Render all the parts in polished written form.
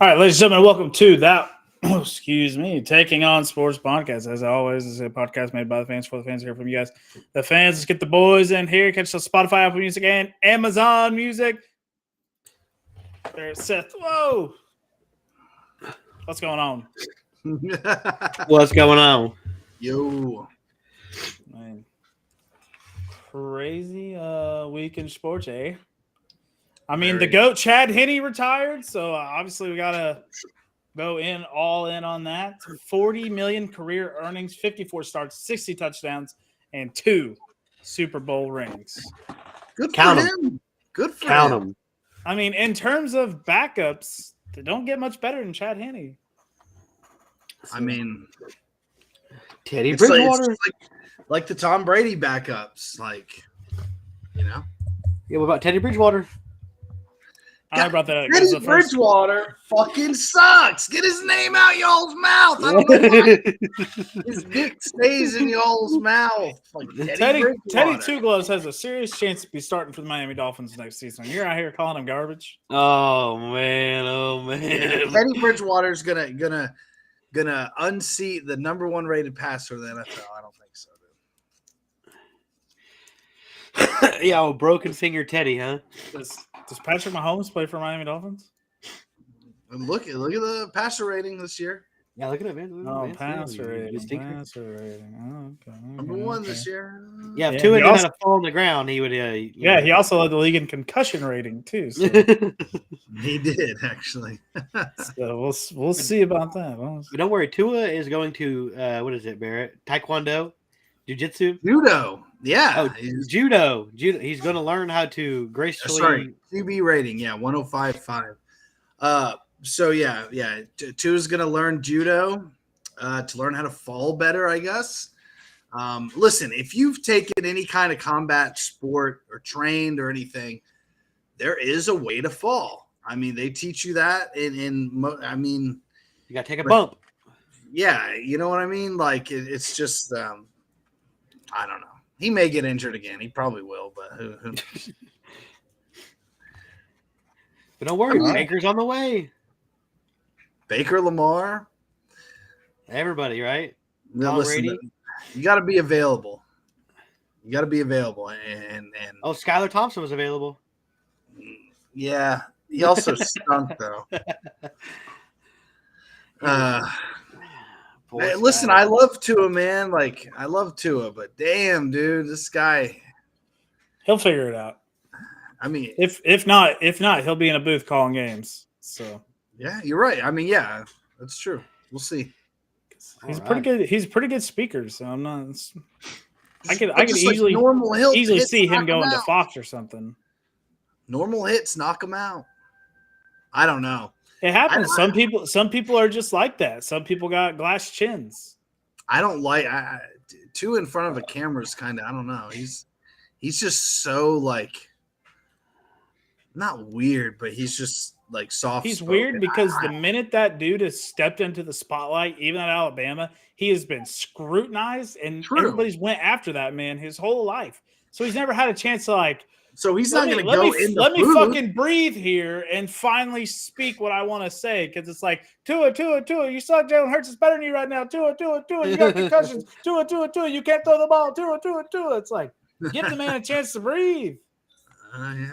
All right, ladies and gentlemen, welcome to that. Excuse me, Taking On Sports Podcast. As always, this is a podcast made by the fans for the fans. Here from you guys, the fans. Let's get the boys in here. Catch the Spotify, Apple Music, and Amazon Music. There's Seth. Whoa, what's going on? What's going on? Yo. Man. Crazy week in sports, eh? I mean, the GOAT Chad Henne retired, so obviously we gotta go all in on that. 40 million career earnings, 54 starts, 60 touchdowns, and 2 Super Bowl rings. Good Count for 'em. him. Good for Count him. them. I mean, in terms of backups, they don't get much better than Chad Henne. I mean, Teddy it's like, Bridgewater. like the Tom Brady backups. Like, you know. Yeah, what about Teddy Bridgewater? I brought that up. Teddy This is the first- Bridgewater fucking sucks. Get his name out y'all's mouth. I don't know why his dick stays in y'all's mouth. Like Teddy Bridgewater. Two Gloves has a serious chance to be starting for the Miami Dolphins next season. You're out here calling him garbage. Oh man. Teddy Bridgewater's gonna unseat the number 1 rated passer in the NFL. I don't think so, dude. Yeah, old broken finger Teddy, huh? Does Patrick Mahomes play for Miami Dolphins? And look at the passer rating this year. Yeah, look at it, man. Oh, Man, passer rating. stinker. Passer rating. Oh, okay. Number 1 this year. Yeah, if Yeah, Tua he didn't also- have to fall on the ground, he would. Yeah, he also led the league in concussion rating too. So, He did actually. so we'll see about that. But don't worry, Tua is going to what is it, Barrett? Taekwondo, Jiu-Jitsu. Judo. Yeah. Oh, judo. He's going to learn how to gracefully. Sorry, QB rating. Yeah, 105.5. So yeah. Tua's gonna learn judo to learn how to fall better, I guess. Listen, if you've taken any kind of combat sport or trained or anything, there is a way to fall. I mean, they teach you that I mean, You got to take a bump. yeah, you know what I mean? Like it's just I don't know. He may get injured again. He probably will, but who knows? But don't worry, Come on. Baker's on the way. Baker, Lamar. Everybody, right? Now, Tom listen, Brady? you got to be available. You got to be available, and Oh, Skylar Thompson was available. yeah, he also stunk though. Poor Hey, listen, Skylar. I love Tua, man. Like I love Tua, but damn, dude, this guy. He'll figure it out. I mean, If not, he'll be in a booth calling games. So yeah, you're right. I mean, yeah, that's true. We'll see. he's All pretty right. good. He's a pretty good speaker. So I'm not. I could Just like easily normal hits see him knock going to out. Fox or something. Normal hits knock him out. I don't know. It happens. I- Some people are just like that. Some people got glass chins. I don't like Tua in front of a camera is kind of, I don't know. He's just so like not weird, but he's just like soft. He's weird because the minute that dude has stepped into the spotlight, even at Alabama, he has been scrutinized, and True. everybody's went after that man his whole life. So he's never had a chance to like. so he's not going to let go me, in the let me booth. fucking breathe here and finally speak what I want to say, because it's like Tua, you suck. Jalen Hurts is better than you right now. Tua, you got concussions. Tua, you can't throw the ball. Tua. It's like give the man a chance to breathe. Yeah.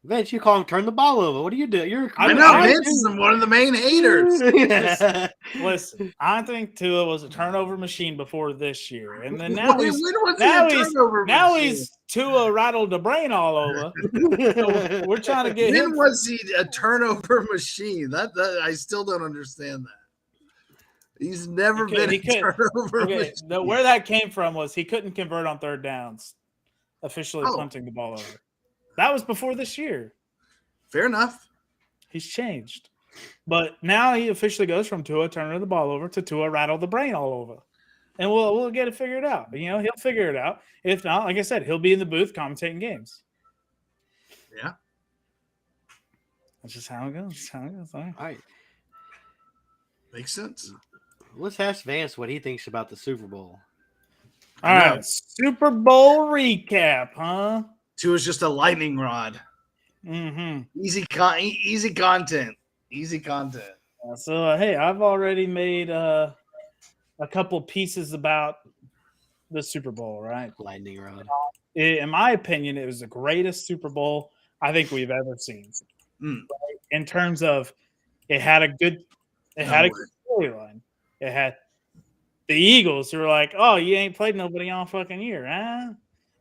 Vince, you call him turn the ball over. What do you do? You're I I know I Vince is one of the main haters. Listen, I think Tua was a turnover machine before this year, and then now When he's was now he a he's turnover now machine? he's Tua rattled the brain all over. So we're trying to get When him. was he a turnover machine? That I still don't understand that. He's never He been a could- turnover Okay, machine. where that came from was he couldn't convert on third downs, officially Oh. punting the ball over. That was before this year. Fair enough. He's changed, but now he officially goes from Tua turning the ball over to Tua rattle the brain all over, and we'll get it figured out. You know, he'll figure it out. If not, like I said, he'll be in the booth commentating games. Yeah. That's just how it goes. That's how it goes. All right. All right, Makes sense. let's ask Vance what he thinks about the Super Bowl. All right, Super Bowl recap, huh? Tua's just a lightning rod. Mm-hmm. Easy content. Easy content. So hey, I've already made a couple pieces about the Super Bowl, right? Lightning rod. In my opinion, it was the greatest Super Bowl I think we've ever seen. Mm. In terms of it had a good storyline. It had the Eagles who were like, "Oh, you ain't played nobody all fucking year, huh?"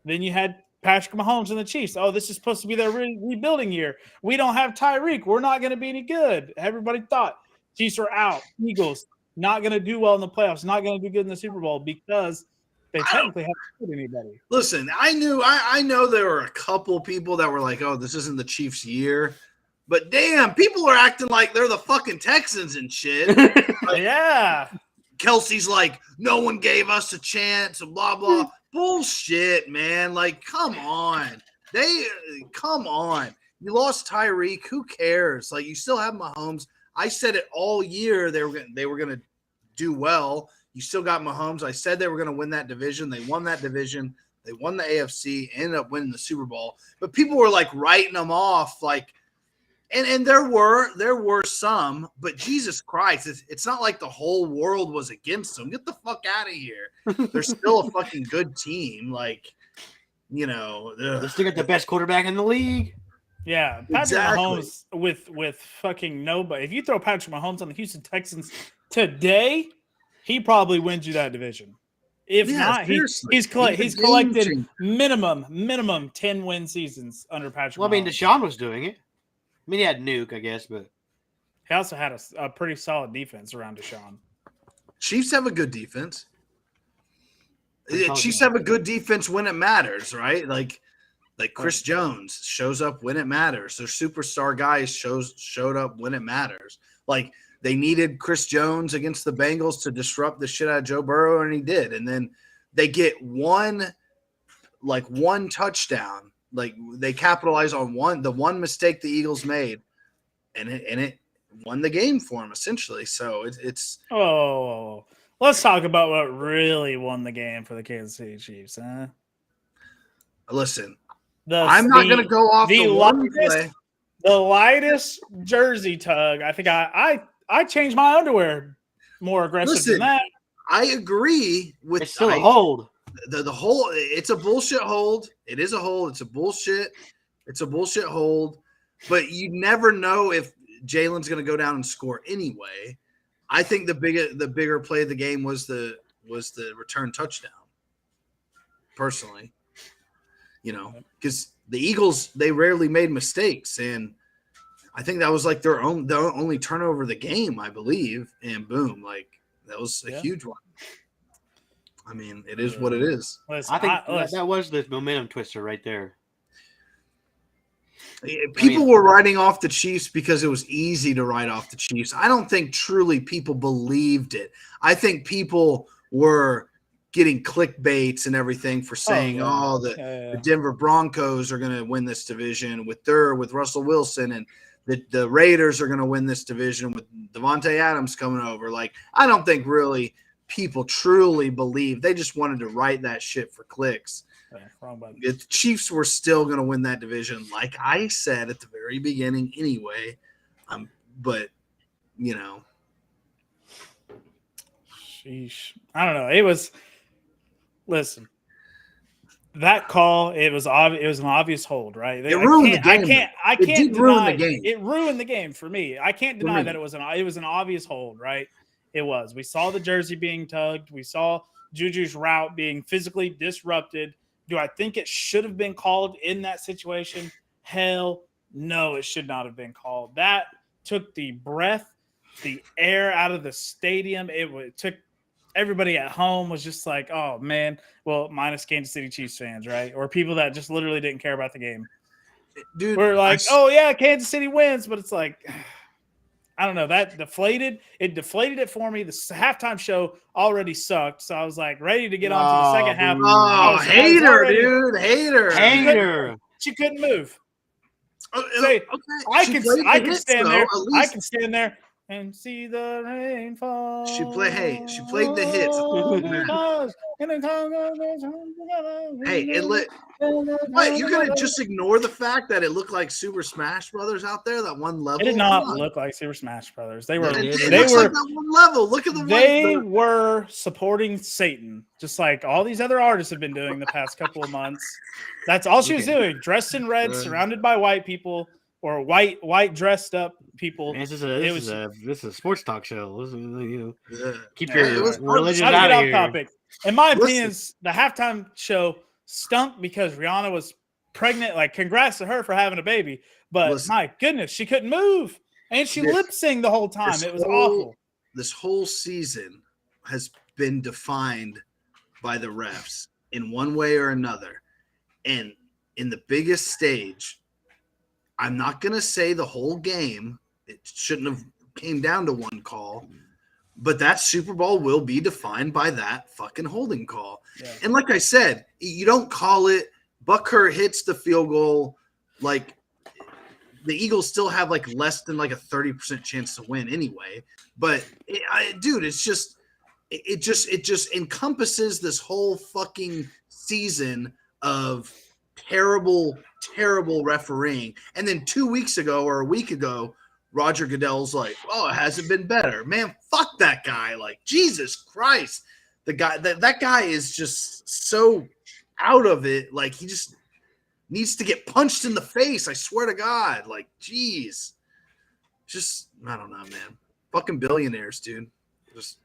Then you had Patrick Mahomes and the Chiefs. Oh, this is supposed to be their rebuilding year. We don't have Tyreek. We're not going to be any good. Everybody thought Chiefs were out. Eagles not going to do well in the playoffs. Not going to do good in the Super Bowl because they technically haven't played anybody. Listen, I know there were a couple people that were like, "Oh, this isn't the Chiefs' year," but damn, people are acting like they're the fucking Texans and shit. Yeah. Kelsey's like, no one gave us a chance, and blah blah. Bullshit, man. Like, come on. Come on. You lost Tyreek. Who cares? Like, you still have Mahomes. I said it all year they were gonna do well. You still got Mahomes. I said they were gonna win that division. They won that division. They won the AFC, ended up winning the Super Bowl. But people were like writing them off, like. And there were some, but Jesus Christ, it's not like the whole world was against them. Get the fuck out of here. They're still a fucking good team. Like, you know, They still got the best quarterback in the league. Yeah, Patrick Mahomes with fucking nobody. If you throw Patrick Mahomes on the Houston Texans today, he probably wins you that division. If not, he's collected minimum 10-win seasons under Patrick. Well, Mahomes. I mean, Deshaun was doing it. I mean, he had Nuke, I guess, but he also had a pretty solid defense around Deshaun. Chiefs have a good defense. Chiefs have a good defense when it matters, right? Like Chris Jones shows up when it matters. Their superstar guys showed up when it matters. Like they needed Chris Jones against the Bengals to disrupt the shit out of Joe Burrow, and he did. And then they get one touchdown. Like they capitalize on the one mistake the Eagles made, and it won the game for them essentially. So it's. Oh, let's talk about what really won the game for the Kansas City Chiefs, huh? Listen, I'm not going to go off the one play. The lightest jersey tug. I think I changed my underwear more aggressive than that. I agree with. It's still a hold. The whole, it's a bullshit hold. It is a hold. It's a bullshit hold. But you never know if Jalen's going to go down and score anyway. I think the bigger play of the game was the return touchdown. Personally, you know, because the Eagles, they rarely made mistakes, and I think that was like the only turnover of the game, I believe. And boom, like that was a huge one. I mean, it is what it is. Listen, I think that was the momentum twister right there. People were writing off the Chiefs because it was easy to write off the Chiefs. I don't think truly people believed it. I think people were getting clickbaits and everything for saying, the Denver Broncos are going to win this division with Russell Wilson, and the Raiders are going to win this division with Devontae Adams coming over. Like, I don't think really – people truly believe. They just wanted to write that shit for clicks. The Chiefs were still going to win that division, like I said at the very beginning anyway. But, you know. Sheesh. I don't know. It was – listen. That call, it was an obvious hold, right? It ruined the game. I can't ruin the game. It ruined the game for me. I can't deny that it was an obvious hold, right? It was. We saw the jersey being tugged. We saw Juju's route being physically disrupted. Do I think it should have been called in that situation? Hell no, it should not have been called. That took the breath, the air out of the stadium. It took everybody at home was just like, oh, man. Well, minus Kansas City Chiefs fans, right? Or people that just literally didn't care about the game. Dude, we're like, oh, yeah, Kansas City wins. But it's like – I don't know. That deflated. It deflated it for me. The halftime show already sucked, so I was like ready to get on to the second half. Oh, hater. She couldn't move. Okay. I can stand there. I can stand there. and see the rain fall. She played the hits. Hey, it lit. What? You're gonna just ignore the fact that it looked like Super Smash Brothers out there? That one level. It did not look like Super Smash Brothers. They were. It They looks were. like that one level. Look at the. They were supporting Satan, just like all these other artists have been doing the past couple of months. That's all she was doing, dressed in red, surrounded by white people or white dressed up people. Man, this is a sports talk show. Keep Yeah, your it was religion Not to out get of off here. topic. In my opinion, the halftime show stunk because Rihanna was pregnant. Like, congrats to her for having a baby, but my goodness, she couldn't move, and she lip synced the whole time. It was awful. This whole season has been defined by the refs in one way or another, and in the biggest stage, I'm not gonna say the whole game. It shouldn't have came down to one call. But that Super Bowl will be defined by that fucking holding call. Yeah. And like I said, you don't call it. Butker hits the field goal. Like, the Eagles still have like less than like a 30% chance to win anyway. But dude, it just encompasses this whole fucking season of terrible refereeing. And then 2 weeks ago or a week ago, Roger Goodell's like, oh, it hasn't been better. Man, fuck that guy. Like, Jesus Christ. The guy that guy is just so out of it. Like, he just needs to get punched in the face. I swear to God. Like, geez. Just, I don't know, man. Fucking billionaires, dude. Just,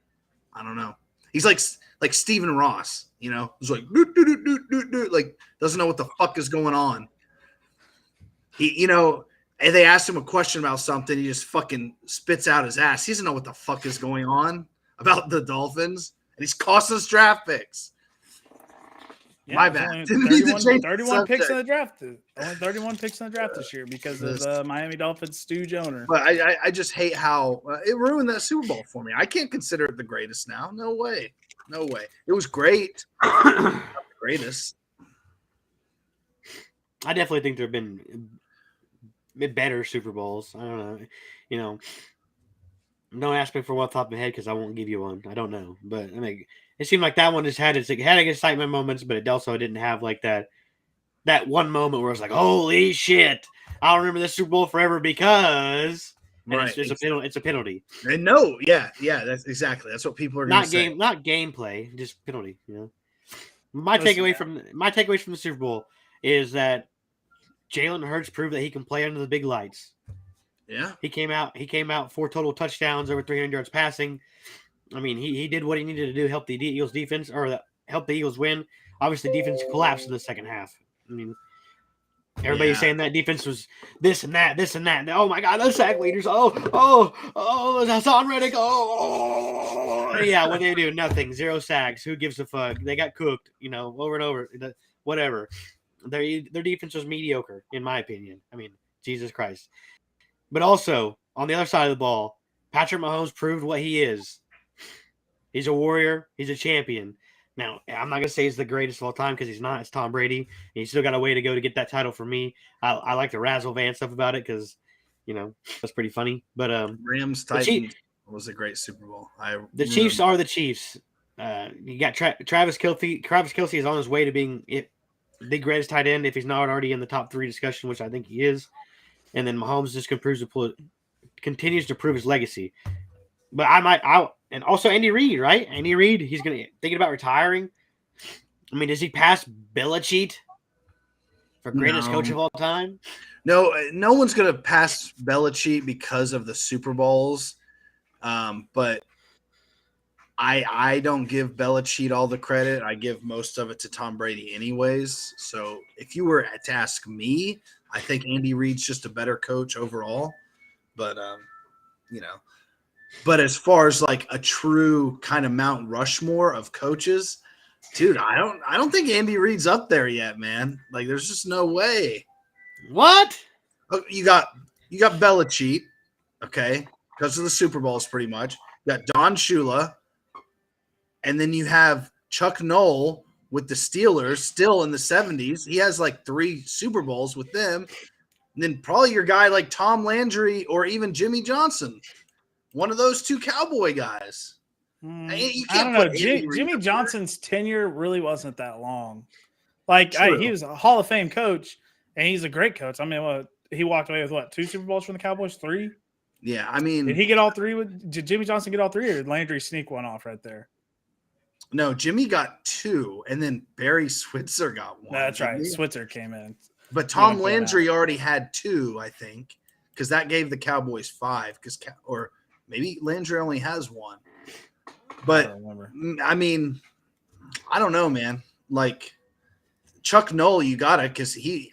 I don't know. He's like Stephen Ross, you know? He's like, like, doesn't know what the fuck is going on. He, you know, and they asked him a question about something. He just fucking spits out his ass. He doesn't know what the fuck is going on about the Dolphins. And he's costing us draft picks. Yeah, my bad. 31 picks in the draft. Only 31 picks in the draft this year because of Miami Dolphins stooge owner. But I just hate how it ruined that Super Bowl for me. I can't consider it the greatest now. No way. No way. It was great. Not the greatest. I definitely think there have been better Super Bowls. I don't know. You know, don't ask me for one top of my head because I won't give you one. I don't know. But I mean, it seemed like that one just had its excitement moments, but it also didn't have like that one moment where it's like, holy shit, I'll remember this Super Bowl forever because right. It's a penalty. And no, yeah, that's exactly. That's what people are going to say. Not gameplay, just penalty. You know, my takeaway from the Super Bowl is that Jalen Hurts proved that he can play under the big lights. Yeah, he came out 4 total touchdowns, over 300 yards passing. I mean, he did what he needed to do, help the Eagles defense help the Eagles win. Obviously, defense collapsed in the second half. I mean, everybody's saying that defense was this and that. Oh my God, those sack leaders. Oh, Hassan Reddick. Oh, yeah. What they do? Nothing. 0 sacks. Who gives a fuck? They got cooked. You know, over and over. Whatever. Their defense was mediocre, in my opinion. I mean, Jesus Christ. But also, on the other side of the ball, Patrick Mahomes proved what he is. He's a warrior. He's a champion. Now, I'm not going to say he's the greatest of all time because he's not. It's Tom Brady. And he's still got a way to go to get that title for me. I like the razzle van stuff about it because, you know, that's pretty funny. But Rams Titans was a great Super Bowl. The Chiefs are the Chiefs. You got Travis Kelce. Travis Kelce is on his way to being the greatest tight end if he's not already in the top 3 discussion, which I think he is. And then Mahomes just continues to prove his legacy. But and also Andy Reid, right? Andy Reid, he's thinking about retiring. I mean, does he pass Belichick for greatest coach of all time? No one's going to pass Belichick because of the Super Bowls. But I don't give Belichick all the credit. I give most of it to Tom Brady anyways. So if you were to ask me, I think Andy Reid's just a better coach overall. But, you know. But as far as like a true kind of Mount Rushmore of coaches, dude, I don't think Andy Reid's up there yet, man. Like, there's just no way. What? You got Belichick, okay, because of the Super Bowls, pretty much. You got Don Shula, and then you have Chuck Noll with the Steelers, still in the 70s. He has like 3 Super Bowls with them. And then probably your guy like Tom Landry or even Jimmy Johnson. one of those two Cowboy guys. You I can't don't know. put Andy Reid Jimmy up there. Johnson's tenure really wasn't that long. Like True. he was a Hall of Fame coach, and he's a great coach. I mean, he walked away with 2 Super Bowls from the Cowboys? 3? Yeah, I mean, Did he get all 3? Did Jimmy Johnson get all 3, or did Landry sneak one off right there? no, Jimmy got 2, and then Barry Switzer got 1. No, that's right. didn't he? Switzer came in. But Tom went Landry already had 2, I think, because that gave the Cowboys 5. Or maybe Landry only has 1. I But don't remember. I mean, I don't know, man. Like Chuck Noll, you got it because he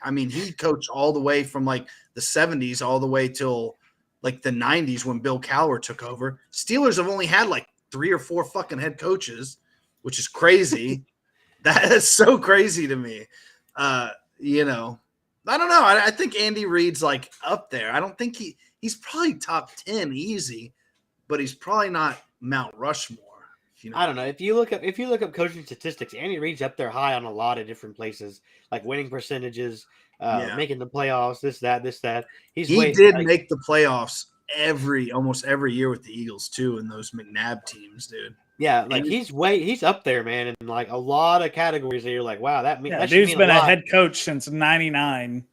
coached all the way from like the 70s all the way till like the 90s when Bill Cowher took over. Steelers have only had like 3 or 4 fucking head coaches, which is crazy. That is so crazy to me. You know, I don't know. I think Andy Reid's like up there. I don't think he's probably top 10 easy, but he's probably not Mount Rushmore. You know? I don't know. If you look up coaching statistics, Andy Reid's up there high on a lot of different places, like winning percentages, making the playoffs, this, that. He did make the playoffs almost every year with the Eagles too, in those McNabb teams, dude. Yeah, like he's up there, man, in like a lot of categories that you're like, wow, that dude's been a head coach since '99.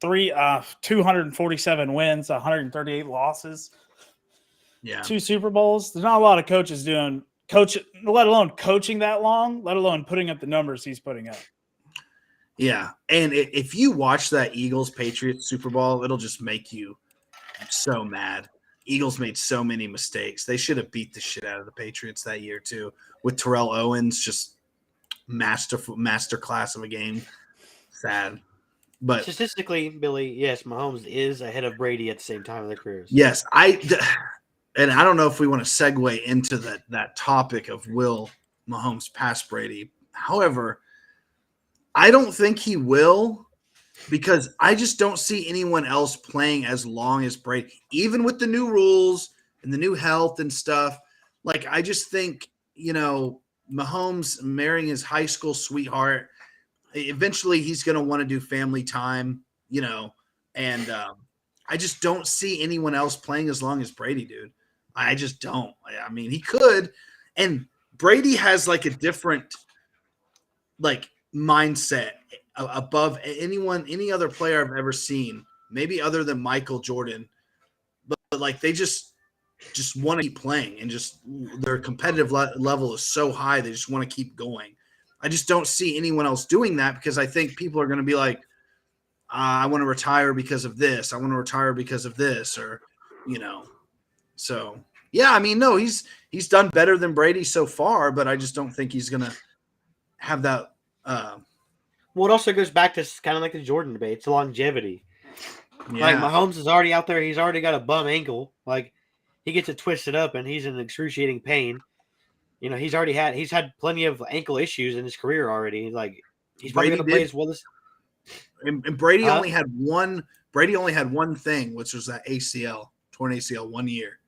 247 wins, 138 losses. Yeah. 2 Super Bowls. There's not a lot of coaches doing let alone coaching that long, let alone putting up the numbers he's putting up. Yeah. And if you watch that Eagles Patriots Super Bowl, it'll just make you so mad. Eagles made so many mistakes. They should have beat the shit out of the Patriots that year too, with Terrell Owens, just master class of a game. Sad. But statistically, Billy, yes, Mahomes is ahead of Brady at the same time of their careers. Yes, and I don't know if we want to segue into that topic of will Mahomes pass Brady. However, I don't think he will, because I just don't see anyone else playing as long as Brady, even with the new rules and the new health and stuff. Like, I just think, Mahomes marrying his high school sweetheart, eventually he's going to want to do family time, and I just don't see anyone else playing as long as Brady, dude. I just don't. I mean, he could, and Brady has like a different mindset above any other player I've ever seen, maybe other than Michael Jordan, but like they just want to keep playing, and just their competitive level is so high, they just want to keep going. I just don't see anyone else doing that, because I think people are going to be like, I want to retire because of this. I want to retire because of this, or, So, yeah, I mean, no, he's done better than Brady so far, but I just don't think he's going to have that. Well, it also goes back to kind of like the Jordan debate. It's longevity. Yeah. Like Mahomes is already out there. He's already got a bum ankle. Like he gets it twisted up and he's in excruciating pain. He's had plenty of ankle issues in his career already. Like he's probably going to play as well as. And Brady only had one. Brady only had one thing, which was that torn ACL 1 year.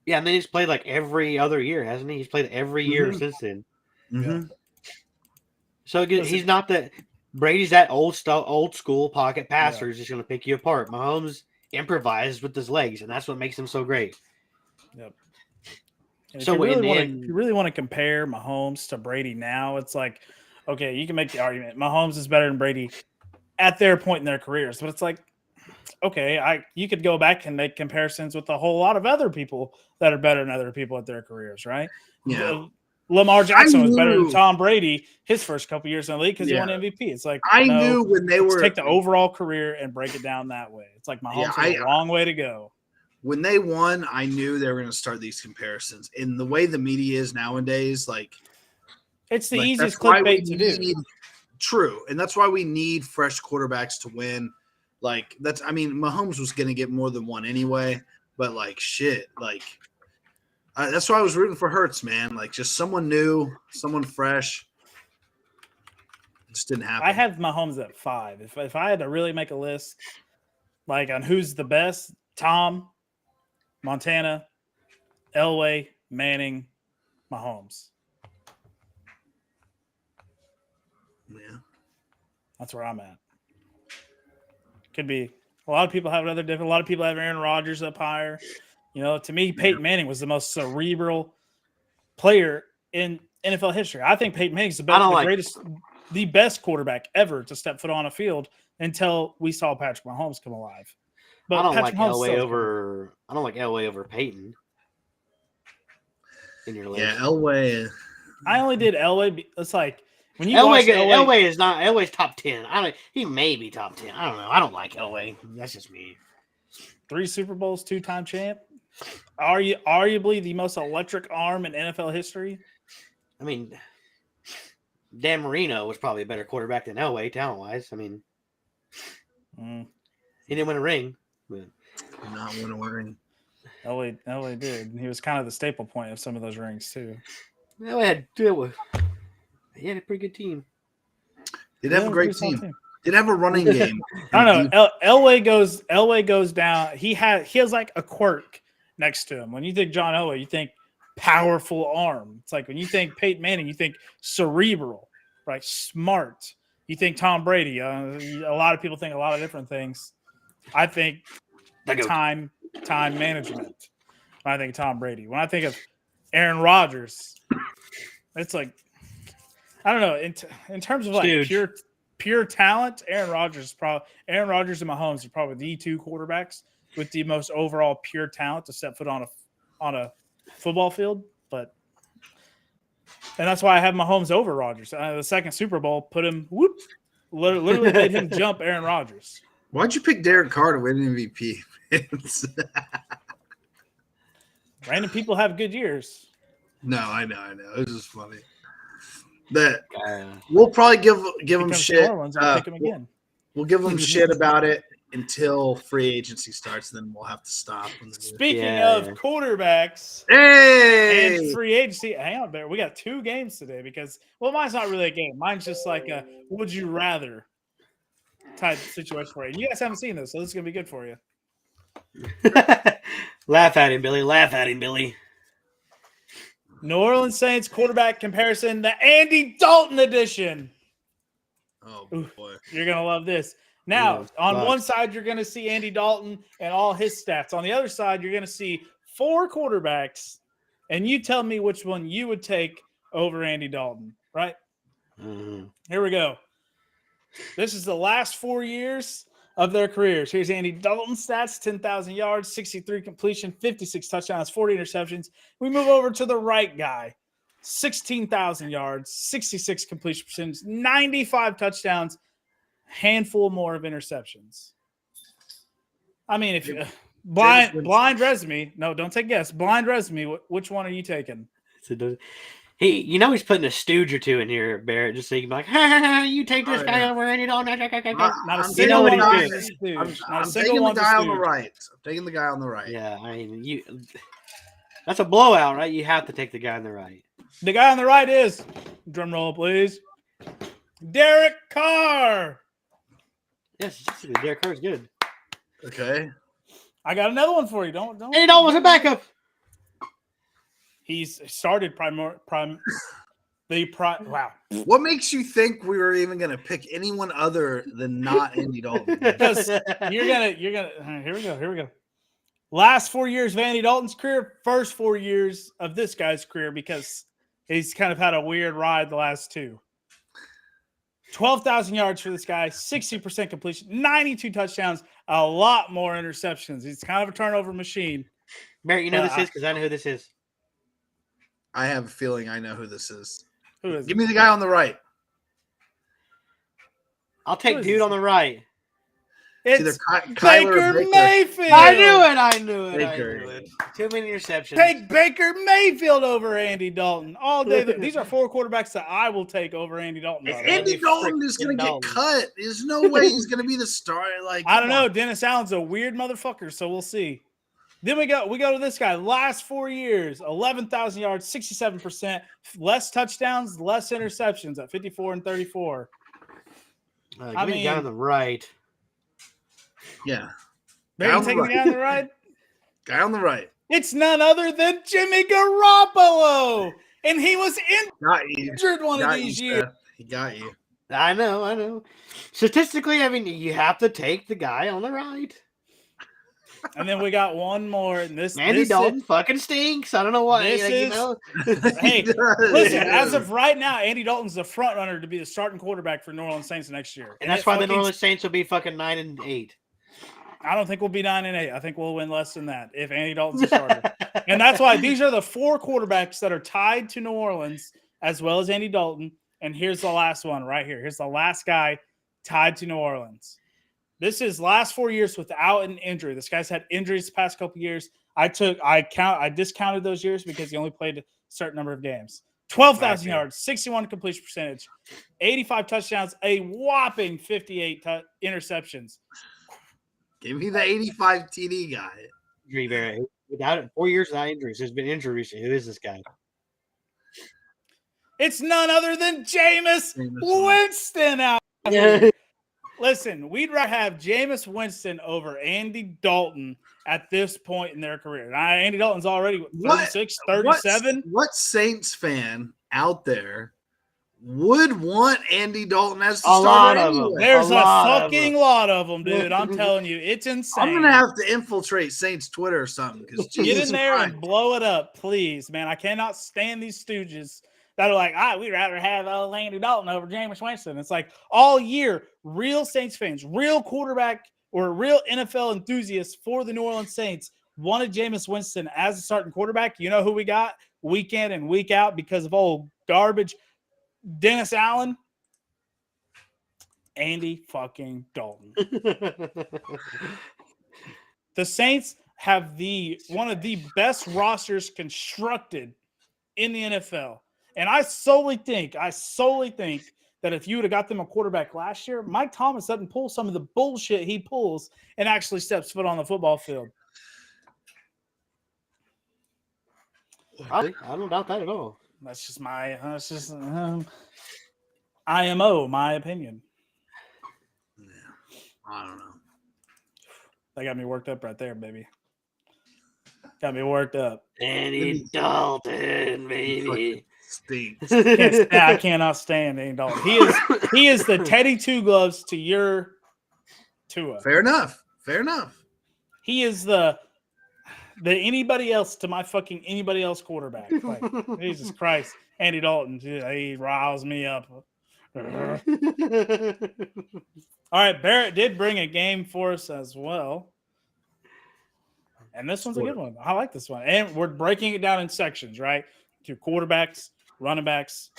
Yeah, and then he's played like every other year, hasn't he? He's played every year since then. Mm-hmm. Yeah. So he's not that. Brady's that old school pocket passer who's just going to pick you apart. Mahomes improvised with his legs, and that's what makes him so great. Yep. And So if you really want to compare Mahomes to Brady now, it's like, okay, you can make the argument Mahomes is better than Brady at their point in their careers, but it's like, okay, you could go back and make comparisons with a whole lot of other people that are better than other people at their careers, right? Yeah. Lamar Jackson was better than Tom Brady his first couple years in the league because he won MVP. It's like, I knew when they were take the overall career and break it down that way. It's like Mahomes has a long way to go. When they won, I knew they were going to start these comparisons. In the way the media is nowadays, it's the easiest clickbait to do. True, and that's why we need fresh quarterbacks to win. Mahomes was going to get more than one anyway, but that's why I was rooting for Hurts, man. Like, just someone new, someone fresh. It just didn't happen. I have Mahomes at 5. If I had to really make a list, like on who's the best, Tom, Montana, Elway, Manning, Mahomes. Yeah, that's where I'm at. Could be a lot of people have a lot of people have Aaron Rodgers up higher. To me, Peyton Manning was the most cerebral player in NFL history. I think Peyton Manning's the best quarterback ever to step foot on a field until we saw Patrick Mahomes come alive. But I don't Patrick like Mahomes Elway over Peyton. In your list. Yeah, Elway. I only did Elway. It's like when you watch Elway's top 10. He may be top 10. I don't know. I don't like Elway. That's just me. 3 Super Bowls, 2-time champ. Arguably the most electric arm in NFL history. I mean, Dan Marino was probably a better quarterback than Elway, talent-wise. I mean, he didn't win a ring. But... Not win a ring. Elway did. He was kind of the staple point of some of those rings too. Elway had a pretty good team. Did have a great team. Did have a running game. I don't know. Elway goes down. He has like a quirk next to him. When you think John Elway, you think powerful arm. It's like when you think Peyton Manning, you think cerebral, right? Smart. You think Tom Brady. A lot of people think a lot of different things. I think time management. When I think of Tom Brady. When I think of Aaron Rodgers, it's like I don't know. In terms of like pure talent, Aaron Rodgers and Mahomes are probably the 2 quarterbacks with the most overall pure talent to step foot on a football field. And that's why I have Mahomes over Rodgers. The second Super Bowl put him literally made him jump Aaron Rodgers. Why'd you pick Derek Carr to win MVP? Random people have good years. No, I know. It was just funny. That we'll probably give him shit. Pick him again. We'll give him shit about it until free agency starts. Then we'll have to stop. Speaking of quarterbacks and free agency, hang on, Bear. We got 2 games today because mine's not really a game. Mine's just like a would you rather type situation for you. And you guys haven't seen this, so this is gonna be good for you. Laugh at him, Billy. Laugh at him, Billy. New Orleans Saints quarterback comparison, the Andy Dalton edition. Oh, boy. You're going to love this. Now, on one side, you're going to see Andy Dalton and all his stats. On the other side, you're going to see 4 quarterbacks, and you tell me which one you would take over Andy Dalton, right? Mm-hmm. Here we go. This is the last 4 years of their careers. Here's Andy Dalton's stats: 10,000 yards, 63 completion, 56 touchdowns, 40 interceptions. We move over to the right guy: 16,000 yards, 66 completion percentage, 95 touchdowns, handful more of interceptions. I mean, if blind resume, no, don't take a guess. Blind resume, which one are you taking? He's putting a stooge or 2 in here, Barrett, just so you can be like, ha, you take this guy over and you don't. Not a single one on the stooge. I'm taking the guy on the right. I'm taking the guy on the right. Yeah, I mean, that's a blowout, right? You have to take the guy on the right. The guy on the right is, drum roll, please, Derek Carr. Yes, Derek Carr's good. Okay. I got another one for you. Don't. Andy Dalton was a backup. He's started wow. What makes you think we were even going to pick anyone other than not Andy Dalton? Because you're gonna. Here we go. Last 4 years of Andy Dalton's career, first 4 years of this guy's career, because he's kind of had a weird ride the last 2. 12,000 yards for this guy, 60% completion, 92 touchdowns, a lot more interceptions. He's kind of a turnover machine. Barrett, you know this is because I know who this is. I have a feeling I know who this is. Who is Give me the guy on the right. I'll take dude on the right. It's either Baker Mayfield. I knew it. Too many interceptions. Take Baker Mayfield over Andy Dalton all day. These are 4 quarterbacks that I will take over Andy Dalton. Andy Dalton is going to get cut. There's no way he's going to be the star. I don't know. Dennis Allen's a weird motherfucker, so we'll see. Then we go to this guy. Last 4 years, 11,000 yards, 67%, less touchdowns, less interceptions at 54 and 34. I mean, down on the right. Yeah. Maybe taking the guy on the right? Guy on the right. It's none other than Jimmy Garoppolo. And he was injured one of these years. He got you. I know. Statistically, I mean, you have to take the guy on the right. And then we got one more. And Andy Dalton fucking stinks. I don't know why. Hey, He does. listen, as of right now, Andy Dalton's the front runner to be the starting quarterback for New Orleans Saints next year. And that's why the New Orleans Saints will be fucking 9-8. I don't think we'll be 9-8. I think we'll win less than that if Andy Dalton's a starter. And that's why these are the 4 quarterbacks that are tied to New Orleans, as well as Andy Dalton. And here's the last one right here. Here's the last guy tied to New Orleans. This is last 4 years without an injury. This guy's had injuries the past couple years. I discounted those years because he only played a certain number of games. 12,000 yards, 61 completion percentage, 85 touchdowns, a whopping 58 interceptions. Give me the 85 TD guy. Without it, 4 years without injuries. There's been injury recently. Who is this guy? It's none other than Jameis Winston out here. Listen, we'd rather have Jameis Winston over Andy Dalton at this point in their career. Now, Andy Dalton's already 36, 37. What Saints fan out there would want Andy Dalton as the starter anyway? There's a fucking lot of them, dude. I'm telling you, it's insane. I'm going to have to infiltrate Saints Twitter or something. Get in there and blow it up, please, man. I cannot stand these stooges that are like, we'd rather have Andy Dalton over Jameis Winston. It's like all year, real Saints fans, real quarterback or real NFL enthusiasts for the New Orleans Saints wanted Jameis Winston as a starting quarterback. You know who we got week in and week out because of old garbage Dennis Allen? Andy fucking Dalton. The Saints have one of the best rosters constructed in the NFL. And I solely think that if you would have got them a quarterback last year, Mike Thomas doesn't pull some of the bullshit he pulls and actually steps foot on the football field. I don't doubt that at all. That's just IMO, my opinion. Yeah, I don't know. That got me worked up right there, baby. Got me worked up. Andy Dalton, baby. Stinks. I cannot stand Andy Dalton. He is the Teddy Two Gloves to your Tua. Fair enough. He is the anybody else to my fucking anybody else quarterback. Like, Jesus Christ. Andy Dalton, he riles me up. All right, Barrett did bring a game for us as well. And this one's a good one. I like this one. And we're breaking it down in sections, right? To quarterbacks, running backs,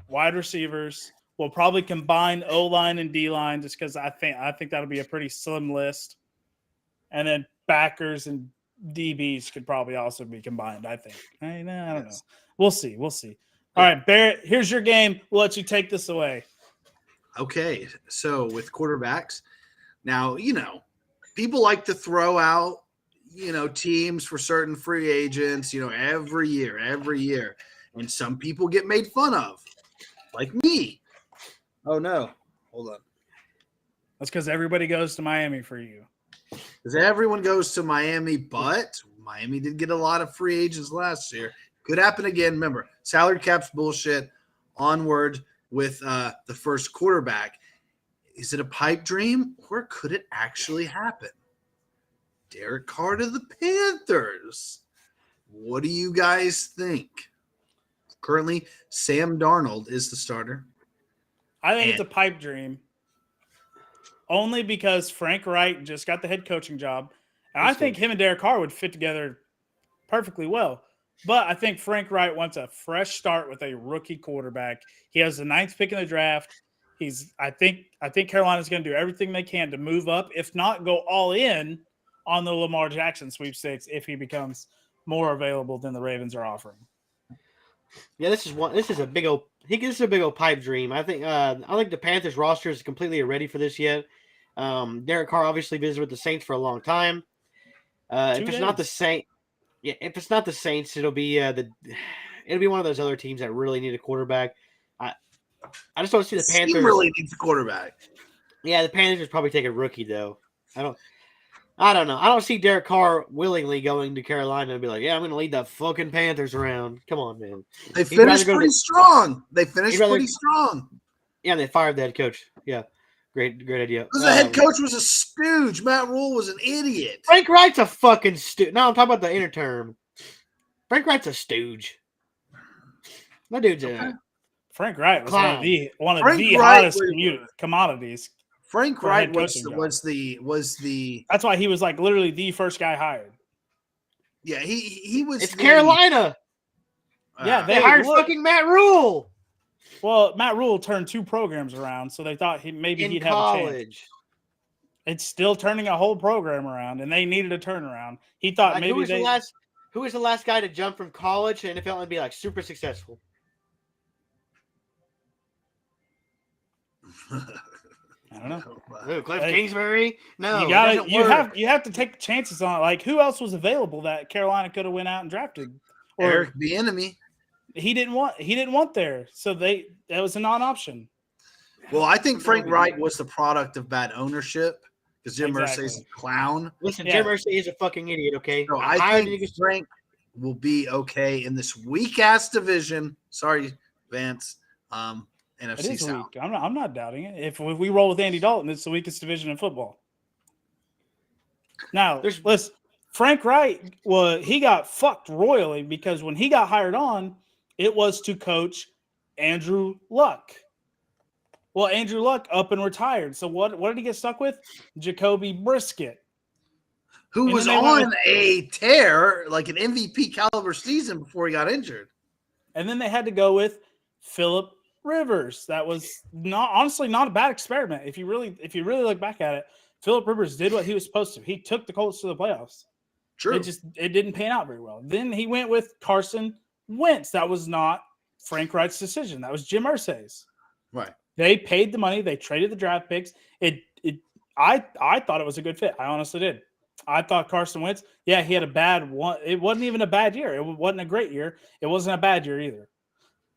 wide receivers. We'll probably combine O-line and D-line just because I think that'll be a pretty slim list. And then backers and DBs could probably also be combined, I think. I don't know. We'll see. All right, Barrett, here's your game. We'll let you take this away. Okay, so with quarterbacks, now, people like to throw out, teams for certain free agents, every year. And some people get made fun of, like me. Oh, no. Hold on. That's because everybody goes to Miami for you. Because everyone goes to Miami, but Miami did get a lot of free agents last year. Could happen again. Remember, salary cap's bullshit. Onward with the first quarterback. Is it a pipe dream or could it actually happen? Derek Carr to the Panthers. What do you guys think? Currently, Sam Darnold is the starter. I think it's a pipe dream. Only because Frank Wright just got the head coaching job. And I think him and Derek Carr would fit together perfectly well. But I think Frank Wright wants a fresh start with a rookie quarterback. He has the 9th pick in the draft. I think Carolina's going to do everything they can to move up, if not go all in on the Lamar Jackson sweepstakes if he becomes more available than the Ravens are offering. Yeah, this is a big old pipe dream. I think the Panthers roster is completely ready for this yet. Derek Carr obviously visited with the Saints for a long time. If it's not the Saints, it'll be one of those other teams that really need a quarterback. I just don't see the Panthers. He really needs a quarterback. Yeah, the Panthers would probably take a rookie though. I don't know. I don't see Derek Carr willingly going to Carolina and be like, "Yeah, I'm going to lead the fucking Panthers around." Come on, man. They finished pretty strong. Yeah, they fired the head coach. Yeah, Great idea. Because the head coach was a stooge. Matt Rule was an idiot. Frank Wright's a fucking stooge. No, I'm talking about the inner term. Frank Wright's a stooge. That dude's a Frank Wright was clown. one of Frank the Wright hottest commodities. Frank For a Wright head was coaching job. the That's why he was like literally the first guy hired. yeah he was. It's the, Carolina. Yeah, They Hey, hired look. fucking Matt Rule Well, Matt Rule turned 2 programs around, so they thought maybe in he'd have a chance. college. It's still turning a whole program around, and they needed a turnaround. He thought Like, maybe who was they. the last guy to jump from college to NFL and be like super successful? I don't know. Ooh, Cliff Hey, Kingsbury? No, you it got doesn't you work. have to take chances on it. Like who else was available that Carolina could have went out and drafted? Or Eric Bieniemy. he didn't want there, so that was a non-option. Well, I think Frank Wright was the product of bad ownership because Jim Irsay's a clown. Listen, Yeah. Jim Irsay is a fucking idiot. Okay, So I think Frank will be okay in this weak ass division. Sorry, Vance. It NFC is South. weak. I'm not doubting it. If we roll with Andy Dalton, it's the weakest division in football. Now, listen, Frank Wright he got fucked royally because when he got hired on, it was to coach Andrew Luck. Well, Andrew Luck up and retired. So what did he get stuck with? Jacoby Brisket. Who And was then they went on a tear, like an MVP caliber season before he got injured. And then they had to go with Phillip Rivers. That was honestly not a bad experiment. If you really look back at it, Phillip Rivers did what he was supposed to. He took the Colts to the playoffs. True. It didn't pan out very well. Then he went with Carson Wentz. That was not Frank Wright's decision. That was Jim Irsay's. Right. They paid the money. They traded the draft picks. I thought it was a good fit. I honestly did. I thought Carson Wentz, yeah, he had a bad one. It wasn't even a bad year. It wasn't a great year. It wasn't a bad year either.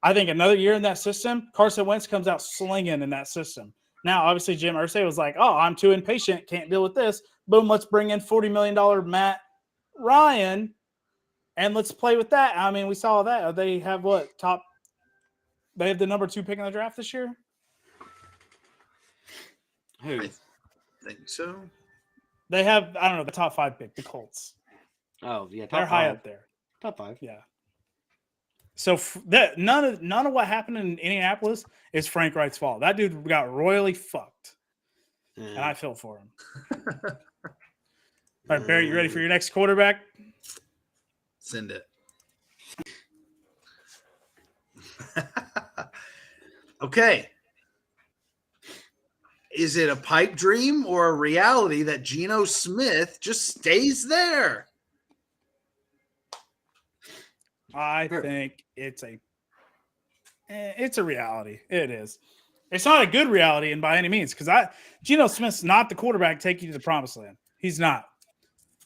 I think another year in that system, Carson Wentz comes out slinging in that system. Now, obviously, Jim Irsay was like, oh, I'm too impatient. Can't deal with this. Boom, let's bring in $40 million Matt Ryan, and let's play with that. I mean, we saw that. They have they have the number 2 pick in the draft this year? Who? I think so. They have, I don't know, the top 5 pick, the Colts. Oh yeah, They're high up there. Top 5. Yeah. So none of what happened in Indianapolis is Frank Wright's fault. That dude got royally fucked, and I feel for him. All right, Barry, you ready for your next quarterback? Send it. Okay. Is it a pipe dream or a reality that Geno Smith just stays there? I think it's a reality. It is. It's not a good reality, and by any means, because Geno Smith's not the quarterback taking you to the promised land. He's not.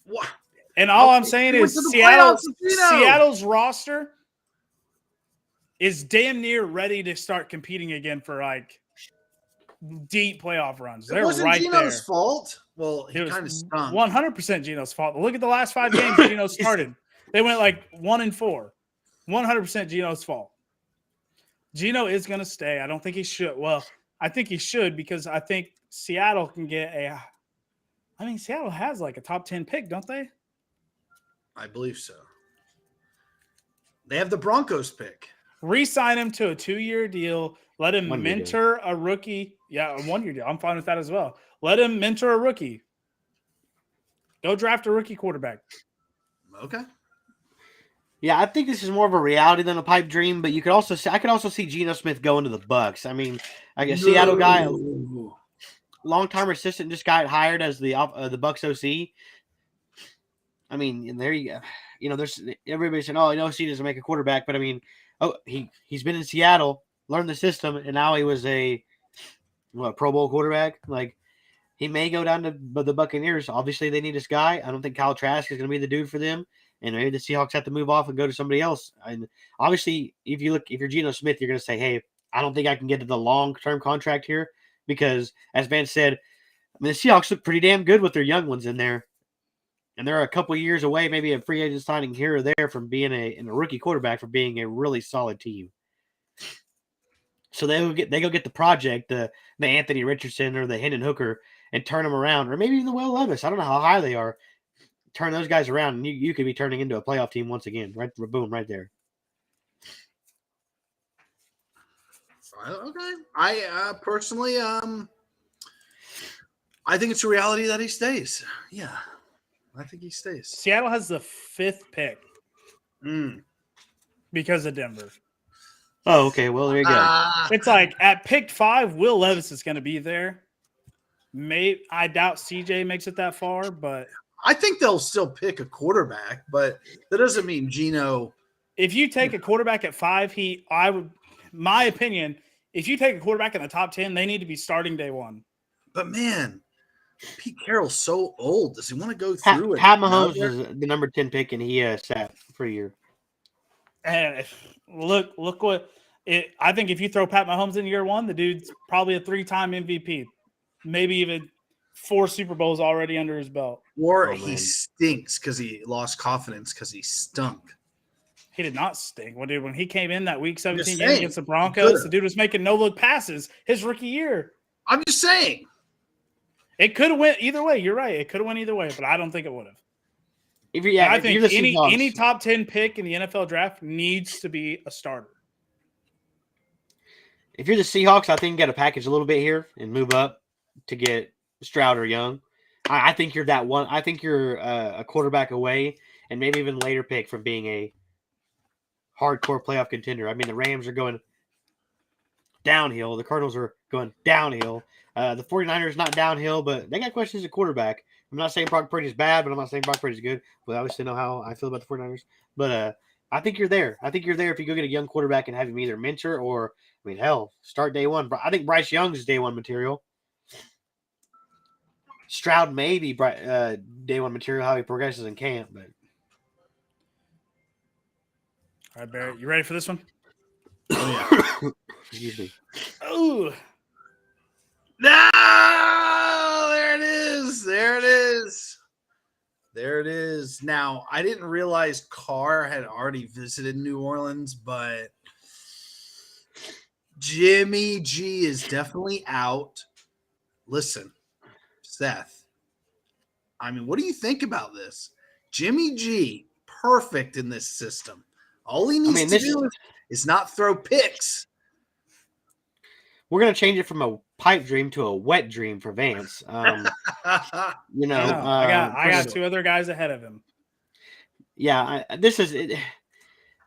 What? And all I'm saying is Seattle's roster is damn near ready to start competing again for like deep playoff runs. It They're wasn't right Geno's there. fault. Well, he It was kind of stunk. 100% Geno's fault. Look at the last 5 games Geno started. They went like 1-4. 100% Geno's fault. Geno is going to stay. I don't think he should. Well, I think he should because I think Seattle can get Seattle has like a top 10 pick, don't they? I believe so. They have the Broncos pick. Re-sign him to a 2-year deal. Let him 1 year mentor a rookie. Yeah, a 1-year deal. I'm fine with that as well. Let him mentor a rookie. Go draft a rookie quarterback. Okay. Yeah, I think this is more of a reality than a pipe dream, but I could also see Geno Smith going to the Bucks. I mean, I guess Seattle guy, long-time assistant, just got hired as the Bucks OC. I mean, and there you go. You know, there's everybody saying, "Oh, OC doesn't make a quarterback," but I mean, he's been in Seattle, learned the system, and now he was a Pro Bowl quarterback. Like, he may go down to the Buccaneers. Obviously, they need this guy. I don't think Kyle Trask is going to be the dude for them. And maybe the Seahawks have to move off and go to somebody else. And obviously, if you're Geno Smith, you're going to say, hey, I don't think I can get to the long-term contract here because, as Vance said, I mean, the Seahawks look pretty damn good with their young ones in there. And they're a couple of years away, maybe a free agent signing here or there from being a rookie quarterback for being a really solid team. So they go get the project, the Anthony Richardson or the Hendon Hooker, and turn them around, or maybe even the Will Levis. I don't know how high they are. Turn those guys around, and you could be turning into a playoff team once again. Right, boom, right there. Okay. I personally, I think it's a reality that he stays. Yeah, I think he stays. Seattle has the 5th pick because of Denver. Oh, okay. Well, there you go. It's like at pick 5, Will Levis is going to be there. I doubt CJ makes it that far, but I think they'll still pick a quarterback, but that doesn't mean Geno. If you take a quarterback at 5, my opinion, if you take a quarterback in the top 10, they need to be starting day 1. But man, Pete Carroll's so old. Does he want to go through it? Pat Mahomes was the number 10 pick, and he sat for a year. And look what I think. If you throw Pat Mahomes in year 1, the dude's probably a 3-time MVP, maybe even 4 Super Bowls already under his belt. Or he stinks because he lost confidence because he stunk. He did not stink. Well, dude, when he came in that Week 17 game against the Broncos, the dude was making no-look passes his rookie year. I'm just saying. It could have went either way. You're right. It could have went either way, but I don't think it would have. I think any top 10 pick in the NFL draft needs to be a starter. If you're the Seahawks, I think you got to package a little bit here and move up to get Stroud or Young. I think you're that one. I think you're a quarterback away and maybe even later pick from being a hardcore playoff contender. I mean, the Rams are going downhill. The Cardinals are going downhill. The 49ers not downhill, but they got questions at quarterback. I'm not saying Brock Purdy is bad, but I'm not saying Brock Purdy is good. But I obviously know how I feel about the 49ers. But I think you're there. I think you're there if you go get a young quarterback and have him either mentor or, I mean, hell, start day 1. I think Bryce Young is day 1 material. Stroud may be day 1 material, how he progresses in camp. But all right, Barrett, you ready for this one? Oh, yeah. Excuse me. Ooh. No! There it is. There it is. There it is. Now, I didn't realize Carr had already visited New Orleans, but Jimmy G is definitely out. Listen, Seth, I mean, what do you think about this? Jimmy G, perfect in this system. All he needs to do is not throw picks. We're going to change it from a pipe dream to a wet dream for Vance. I got 2 other guys ahead of him. Yeah, this is it.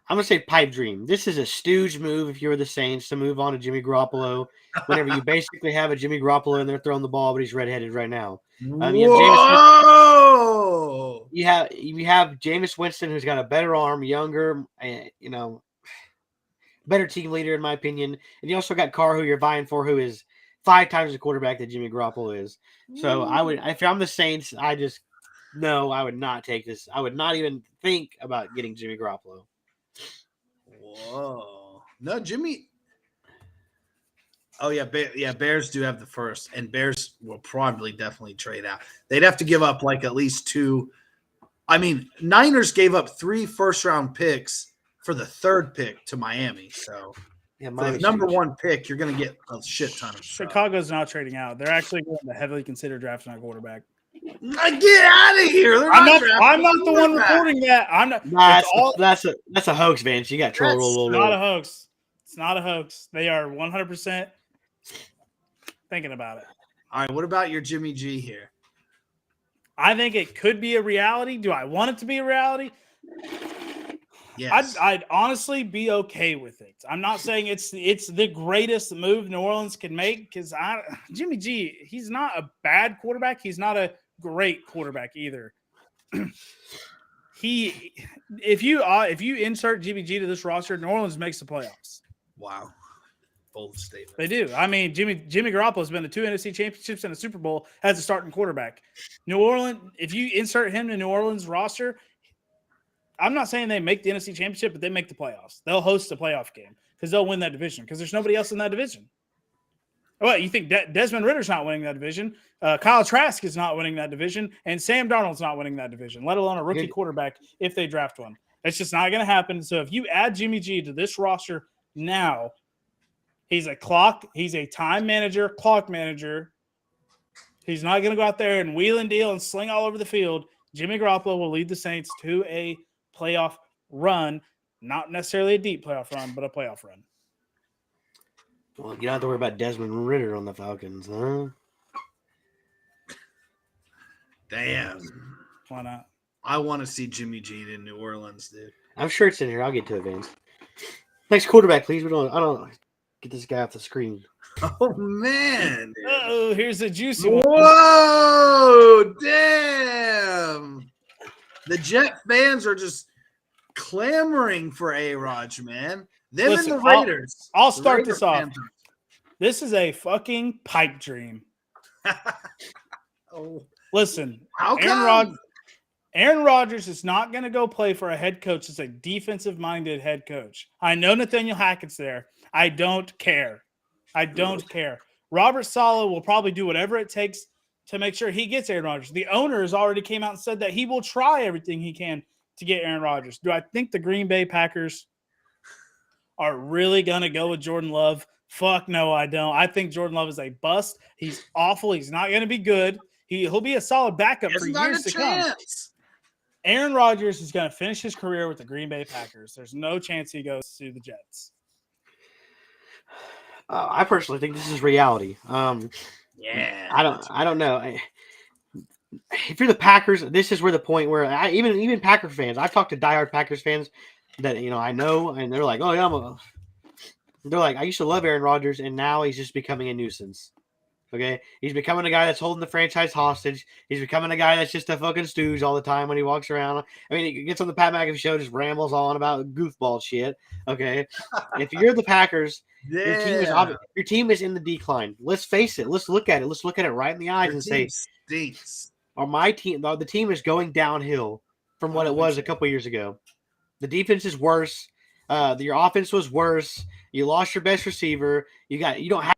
I'm going to say pipe dream. This is a stooge move if you're the Saints to move on to Jimmy Garoppolo whenever you basically have a Jimmy Garoppolo in there throwing the ball, but he's redheaded right now. Whoa! You have Jameis Winston, who's got a better arm, younger, better team leader in my opinion, and you also got Carr, who you're vying for, who is 5 times the quarterback that Jimmy Garoppolo is. So I would, if I'm the Saints, I would not take this. I would not even think about getting Jimmy Garoppolo. Whoa! No, Jimmy. Oh yeah, Bears do have the first, and Bears will probably definitely trade out. They'd have to give up like at least 2. I mean, Niners gave up 3 first-round picks for the 3rd pick to Miami. So for the number 1 pick, you're going to get a shit ton of stuff. Chicago's not trading out. They're actually going to heavily consider drafting a quarterback. Get out of here! I'm not the one reporting that. I'm not. That's a hoax, Vance. You got troll. It's not a hoax. It's not a hoax. They are 100% thinking about it. All right, what about your Jimmy G here? I think it could be a reality. Do I want it to be a reality? Yes. I'd honestly be okay with it. I'm not saying it's the greatest move New Orleans can make because Jimmy G, he's not a bad quarterback. He's not a great quarterback either. If you insert Jimmy G to this roster, New Orleans makes the playoffs. Wow. Bold statement. They do. I mean, Jimmy Garoppolo has been to 2 NFC championships and a Super Bowl as a starting quarterback. New Orleans, if you insert him to New Orleans roster, I'm not saying they make the NFC championship, but they make the playoffs. They'll host a playoff game because they'll win that division because there's nobody else in that division. What, you think Desmond Ritter's not winning that division? Kyle Trask is not winning that division, and Sam Darnold's not winning that division, let alone a rookie quarterback if they draft one. It's just not going to happen. So if you add Jimmy G to this roster now, He's a time manager, clock manager. He's not going to go out there and wheel and deal and sling all over the field. Jimmy Garoppolo will lead the Saints to a playoff run, not necessarily a deep playoff run, but a playoff run. Well, you don't have to worry about Desmond Ridder on the Falcons, huh? Damn. Why not? I want to see Jimmy G in New Orleans, dude. I'm sure it's in here. I'll get to it, Vance. Next quarterback, please. I don't get this guy off the screen. Oh, man. Dude. Oh, here's a juicy one. Whoa, damn. The Jet fans are just clamoring for A-Rod, man. Them Listen, and the Raiders. I'll The start Raider this off. fans This is a fucking pipe dream. Oh, Listen, how come? Aaron Rodgers is not going to go play for a head coach that's a defensive-minded head coach. I know Nathaniel Hackett's there. I don't care. Robert Saleh will probably do whatever it takes to make sure he gets Aaron Rodgers. The owner has already came out and said that he will try everything he can to get Aaron Rodgers. Do I think the Green Bay Packers are really going to go with Jordan Love? Fuck no, I don't. I think Jordan Love is a bust. He's awful. He's not going to be good. He'll be a solid backup for years to come. Aaron Rodgers is going to finish his career with the Green Bay Packers. There's no chance he goes to the Jets. I personally think this is reality. Yeah. I don't know. If you're the Packers, this is where the point where even Packer fans, I've talked to diehard Packers fans that I know, and they're like, oh yeah, they're like, I used to love Aaron Rodgers, and now he's just becoming a nuisance. Okay, he's becoming a guy that's holding the franchise hostage. He's becoming a guy that's just a fucking stooge all the time when he walks around. I mean, he gets on the Pat McAfee show, just rambles on about goofball shit. Okay, if you're the Packers, your team is in the decline. Let's face it. Let's look at it. Let's look at it right in the eyes and say, stinks. Or my team, the team is going downhill from what it was a couple years ago. The defense is worse. Your offense was worse. You lost your best receiver. You don't have.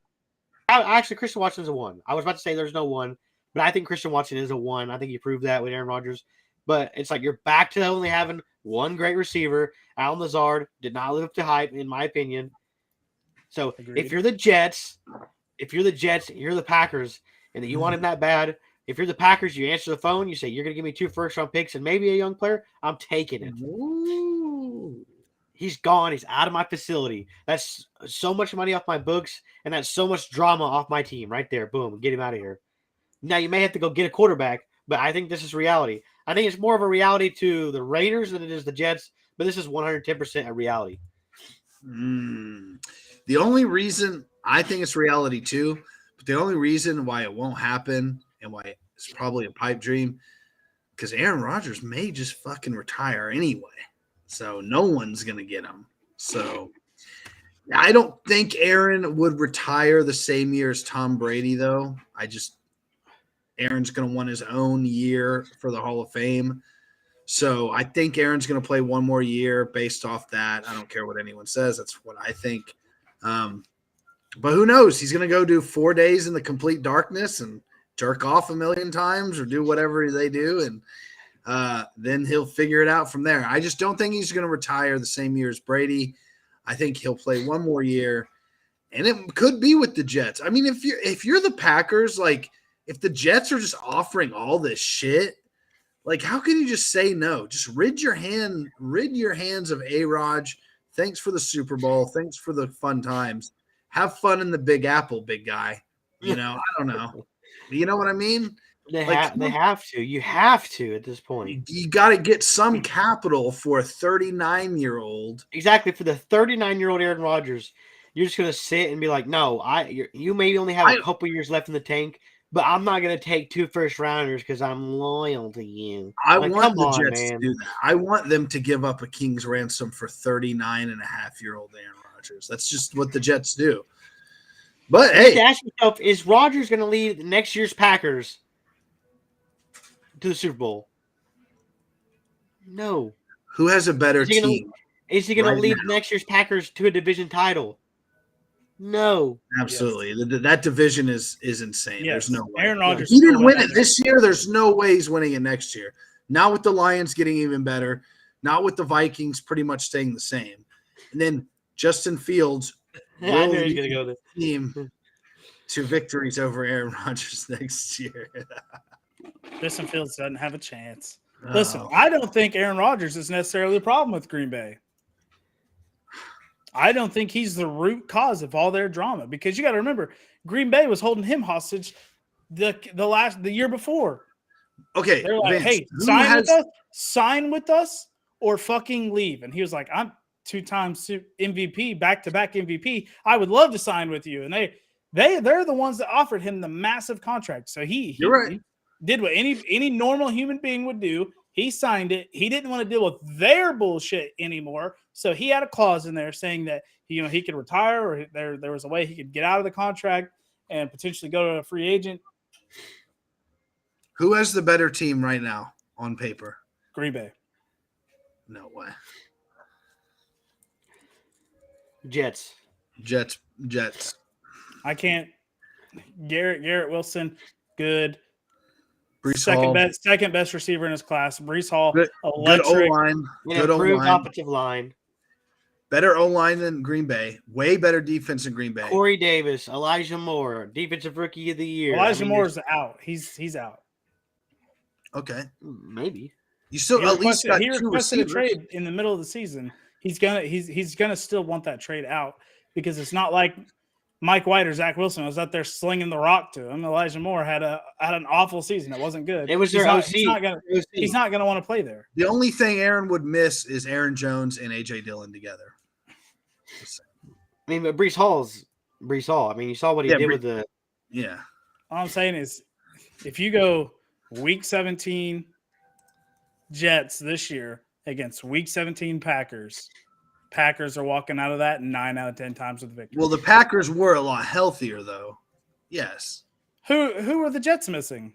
Actually, Christian Watson is a 1. I was about to say there's no 1, but I think Christian Watson is a 1. I think you proved that with Aaron Rodgers. But it's like you're back to only having one great receiver. Allen Lazard did not live up to hype, in my opinion. So Agreed. if you're the Jets, you're the Packers, and you want him that bad. If you're the Packers, you answer the phone, you say, you're going to give me 2 first-round picks and maybe a young player, I'm taking it. Ooh. He's gone. He's out of my facility. That's so much money off my books, and that's so much drama off my team right there. Boom, get him out of here. Now, you may have to go get a quarterback, but I think this is reality. I think it's more of a reality to the Raiders than it is the Jets, but this is 110% a reality. The only reason I think it's reality too, but the only reason why it won't happen and why it's probably a pipe dream, because Aaron Rodgers may just fucking retire anyway. So no one's going to get him. So I don't think Aaron would retire the same year as Tom Brady, though. Aaron's going to want his own year for the Hall of Fame. So I think Aaron's going to play one more year based off that. I don't care what anyone says. That's what I think. But who knows? He's going to go do 4 days in the complete darkness and jerk off a million times or do whatever they do. And then he'll figure it out from there. I just don't think he's going to retire the same year as Brady. I think he'll play one more year, and it could be with the Jets. I mean, if you're the Packers, like if the Jets are just offering all this shit, like how can you just say no? Just rid your hands of A-Rod. Thanks for the Super Bowl. Thanks for the fun times. Have fun in the Big Apple, big guy. I don't know. You know what I mean? They have to. You have to at this point. You got to get some capital for a 39-year-old. Exactly. For the 39-year-old Aaron Rodgers, you're just going to sit and be like, no, you maybe only have a couple years left in the tank, but I'm not going to take 2 first-rounders because I'm loyal to you. I want the Jets to do that. I want them to give up a king's ransom for 39-and-a-half-year-old Aaron Rodgers. That's just what the Jets do. But, hey. Ask yourself, is Rodgers going to lead next year's Packers to the Super Bowl? No. Who has a better team? Is he going to lead next year's Packers to a division title? No. Absolutely. Yes. That division is insane. Yes. There's no way. Aaron Rodgers. He didn't win it this year. There's no way he's winning it next year. Not with the Lions getting even better. Not with the Vikings pretty much staying the same. And then Justin Fields I will knew he was lead gonna go there. the team to victories over Aaron Rodgers next year. Justin Fields doesn't have a chance. Listen, Oh. I don't think Aaron Rodgers is necessarily a problem with Green Bay. I don't think he's the root cause of all their drama because you got to remember, Green Bay was holding him hostage the year before. Okay, They're like, Vince, "Hey, sign with us, or fucking leave." And he was like, "I'm 2-time MVP, back-to-back MVP. I would love to sign with you." And they're the ones that offered him the massive contract. So You're right. he did what any normal human being would do. He signed it. He didn't want to deal with their bullshit anymore. So he had a clause in there saying that he could retire, or there was a way he could get out of the contract and potentially go to a free agent. Who has the better team right now on paper? Green Bay. No way. Jets. Jets. I can't. Garrett Wilson, good. Brees Hall. Second best receiver in his class. Brees Hall, Good electric. O-line. An Good improved O-line. offensive line. Better O-line than Green Bay. Way better defense than Green Bay. Corey Davis, Elijah Moore, defensive rookie of the year. Elijah Moore's out. He's out. Okay. Maybe. You still at least got he two requested a receivers. trade in the middle of the season. He's gonna still want that trade out because it's not like Mike White or Zach Wilson was out there slinging the rock to him. Elijah Moore had an awful season. It wasn't good. It was their OC. He's not gonna want to play there. The only thing Aaron would miss is Aaron Jones and AJ Dillon together. I mean, but Brees Hall. I mean, you saw what he did with the. Yeah. All I'm saying is, if you go Week 17 Jets this year against Week 17 Packers are walking out of that 9 out of 10 times with victory. Well, the Packers were a lot healthier, though. Yes. Who are the Jets missing?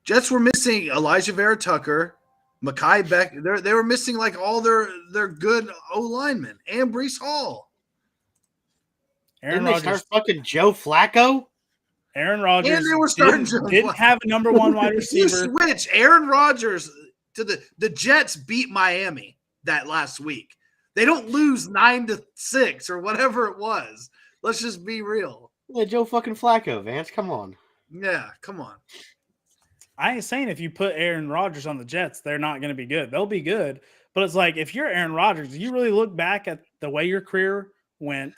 Jets were missing Elijah Vera Tucker, Mekhi Beck. They were missing like all their good O linemen and Brees Hall. Didn't they start fucking Joe Flacco? Aaron Rodgers And they were starting didn't have a number one wide receiver. You switch Aaron Rodgers to the Jets beat Miami that last week. They don't lose 9-6 or whatever it was. Let's just be real. Yeah, Joe fucking Flacco, Vance. Come on. Yeah, come on. I ain't saying if you put Aaron Rodgers on the Jets, they're not going to be good. They'll be good. But it's like, if you're Aaron Rodgers, do you really look back at the way your career went,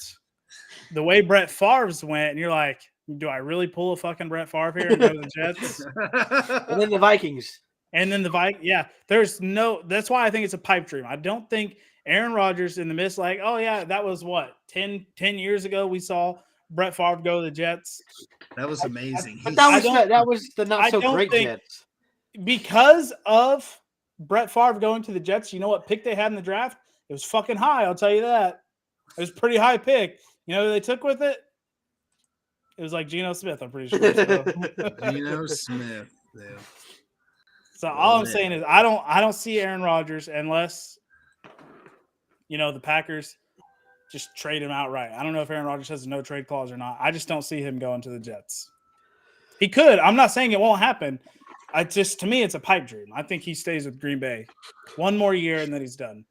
the way Brett Favre's went, and you're like, do I really pull a fucking Brett Favre here and go to the Jets? And then the Vikings. And then the Vikings. Yeah, that's why I think it's a pipe dream. I don't think Aaron Rodgers in the midst, like, oh, yeah, that was what, 10 years ago we saw Brett Favre go to the Jets. That was amazing. But that was the not so great Jets. Because of Brett Favre going to the Jets, you know what pick they had in the draft? It was fucking high, I'll tell you that. It was a pretty high pick. You know who they took with it? It was like Geno Smith, I'm pretty sure. So. Geno Smith. Yeah. So all I'm saying is I don't see Aaron Rodgers unless, the Packers just trade him outright. I don't know if Aaron Rodgers has a no trade clause or not. I just don't see him going to the Jets. He could. I'm not saying it won't happen. To me, it's a pipe dream. I think he stays with Green Bay one more year and then he's done.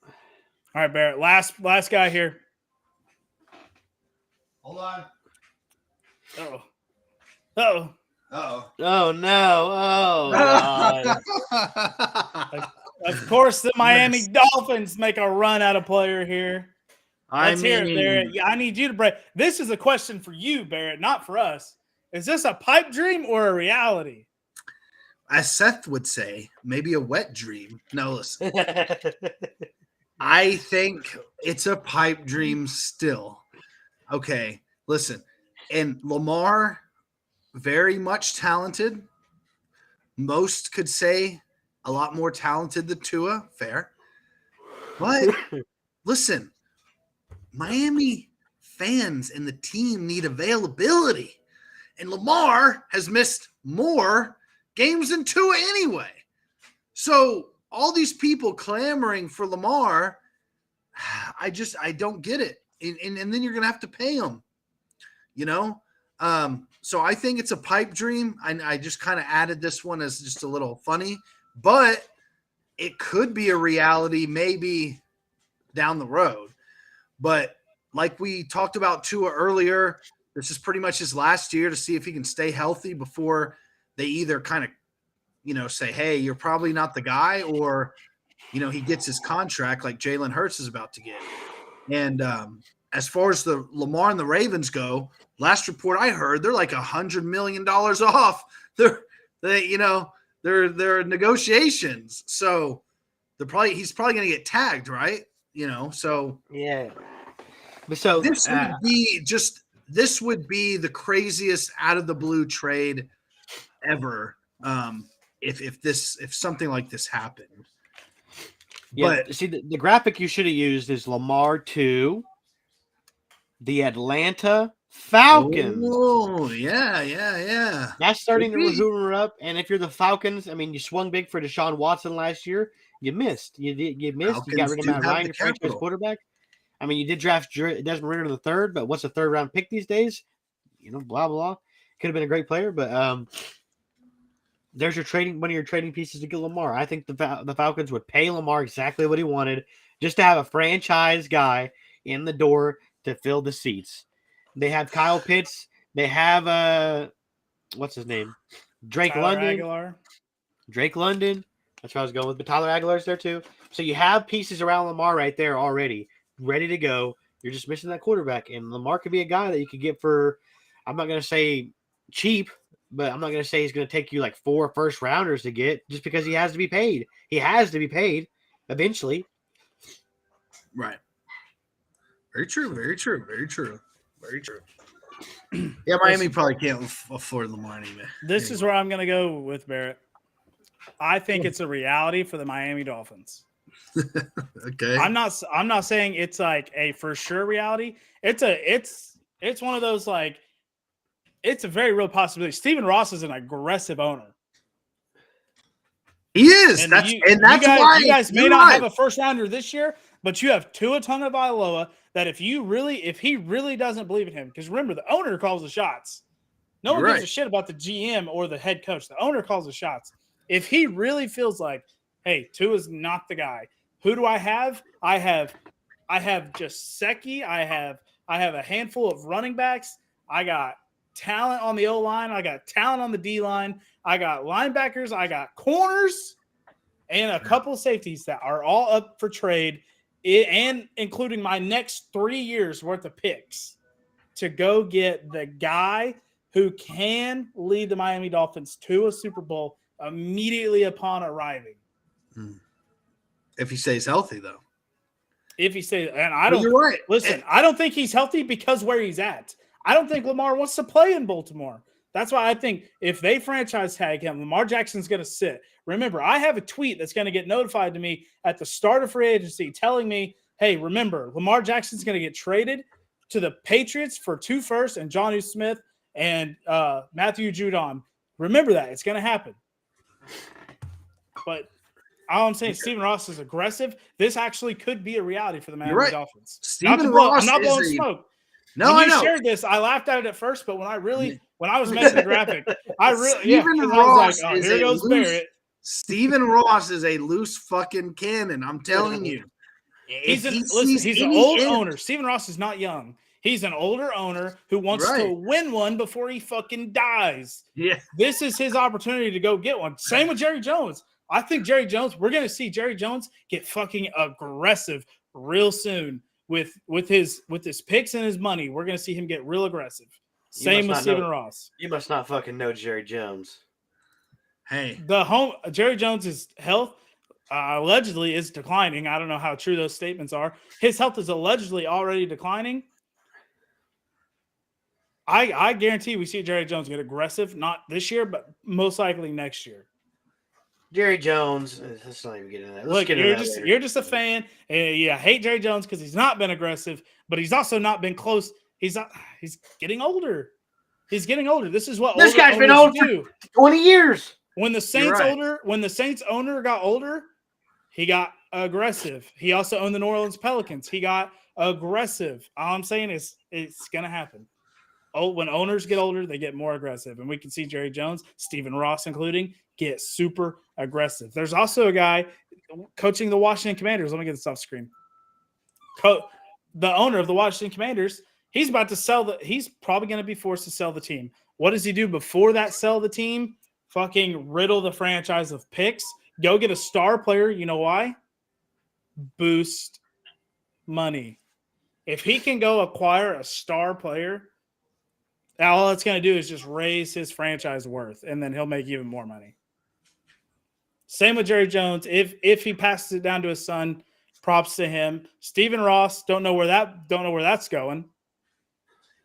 All right, Barrett. Last guy here. Hold on. Oh. Oh no! Oh God! Of course, the Miami Dolphins make a run at a player here. Let's hear it, Barrett. Yeah, I need you to break. This is a question for you, Barrett, not for us. Is this a pipe dream or a reality? As Seth would say, maybe a wet dream. No, listen. I think it's a pipe dream still. Okay, listen. And Lamar, very much talented. Most could say a lot more talented than Tua. Fair. But listen, Miami fans and the team need availability. And Lamar has missed more games than Tua anyway. So all these people clamoring for Lamar, I don't get it. And then you're going to have to pay them, So I think it's a pipe dream. I just kind of added this one as just a little funny, but it could be a reality maybe down the road. But like we talked about Tua earlier, this is pretty much his last year to see if he can stay healthy before they either kind of, say, hey, you're probably not the guy, or, he gets his contract like Jalen Hurts is about to get. And as far as the Lamar and the Ravens go, last report I heard, they're like $100 million off their negotiations. So he's probably going to get tagged, right? So yeah. But so this would be the craziest out of the blue trade ever. If something like this happened. Yeah, But see, the graphic you should have used is Lamar to the Atlanta Falcons. Oh, yeah. That's starting to Maybe. hoover up. And if you're the Falcons, I mean, you swung big for Deshaun Watson last year. You missed. You missed. Falcons You got rid of do Matt have Ryan, the your franchise capital. quarterback. I mean, you did draft Desmond Ridder the third, but what's a third round pick these days? Blah blah. Could have been a great player, but there's one of your trading pieces to get Lamar. I think the Falcons would pay Lamar exactly what he wanted, just to have a franchise guy in the door to fill the seats. They have Kyle Pitts. They have what's his name? Drake Tyler London. Aguilar. Drake London. That's what I was going with. But Tyler Aguilar's there too. So you have pieces around Lamar right there already, ready to go. You're just missing that quarterback. And Lamar could be a guy that you could get for, I'm not going to say cheap, but I'm not going to say he's going to take you like 4 first rounders to get, just because he has to be paid. He has to be paid eventually. Right. Very true. Yeah, Miami probably can't afford Lamar anyway. This is where I'm going to go with Barrett. I think it's a reality for the Miami Dolphins. Okay. I'm not saying it's like a for sure reality. It's one of those, like, it's a very real possibility. Stephen Ross is an aggressive owner. He is. That's why you guys may not have a first rounder this year, but you have Tua Tagovailoa that if he really doesn't believe in him, because remember, the owner calls the shots. No one gives a shit about the GM or the head coach. The owner calls the shots. If he really feels like, hey, Tua's not the guy, who do I have? I have just Gesicki. I have a handful of running backs. I got talent on the O-line. I got talent on the D-line. I got linebackers. I got corners and a couple safeties that are all up for trade, and including my next 3 years worth of picks to go get the guy who can lead the Miami Dolphins to a Super Bowl immediately upon arriving. If he stays healthy, though. If he stays, and I don't. You're right. Listen, I don't think he's healthy because where he's at. I don't think Lamar wants to play in Baltimore. That's why I think if they franchise tag him, Lamar Jackson's going to sit. Remember, I have a tweet that's going to get notified to me at the start of free agency telling me, hey, remember, Lamar Jackson's going to get traded to the Patriots for 2 firsts and Jonnu Smith and Matthew Judon. Remember that. It's going to happen. But all I'm saying, Stephen Ross is aggressive. This actually could be a reality for the Miami Dolphins. Stephen Ross I'm not blowing smoke. No, when I know. You shared this. I laughed at it at first, but when I was making the graphic, Stephen Ross I was like, oh, here goes Barrett. Stephen Ross is a loose fucking cannon. I'm telling you. He's an old owner. Stephen Ross is not young. He's an older owner who wants to win one before he fucking dies. Yeah. This is his opportunity to go get one. Same with Jerry Jones. I think we're going to see Jerry Jones get fucking aggressive real soon with his picks and his money. We're going to see him get real aggressive. Same with Stephen Ross. You must not fucking know Jerry Jones. Hey. Jerry Jones's health allegedly is declining. I don't know how true those statements are. His health is allegedly already declining. I guarantee we see Jerry Jones get aggressive, not this year, but most likely next year. Jerry Jones, let's not even get into that. Look, you're just a fan, and I hate Jerry Jones because he's not been aggressive, but he's also not been close. He's getting older. He's getting older. This is what this guy's been old for 20 years. When the Saints owner got older, he got aggressive. He also owned the New Orleans Pelicans. He got aggressive. All I'm saying is it's gonna happen. When owners get older, they get more aggressive. And we can see Jerry Jones, Stephen Ross including, get super aggressive. There's also a guy coaching the Washington Commanders. Let me get this off screen. the owner of the Washington Commanders, he's about to sell he's probably going to be forced to sell the team. What does he do before that sell the team? Fucking riddle the franchise of picks. Go get a star player. You know why? Boost money. If he can go acquire a star player, all it's going to do is just raise his franchise worth, and then he'll make even more money. Same with Jerry Jones. If he passes it down to his son, props to him. Stephen Ross, don't know where that's going.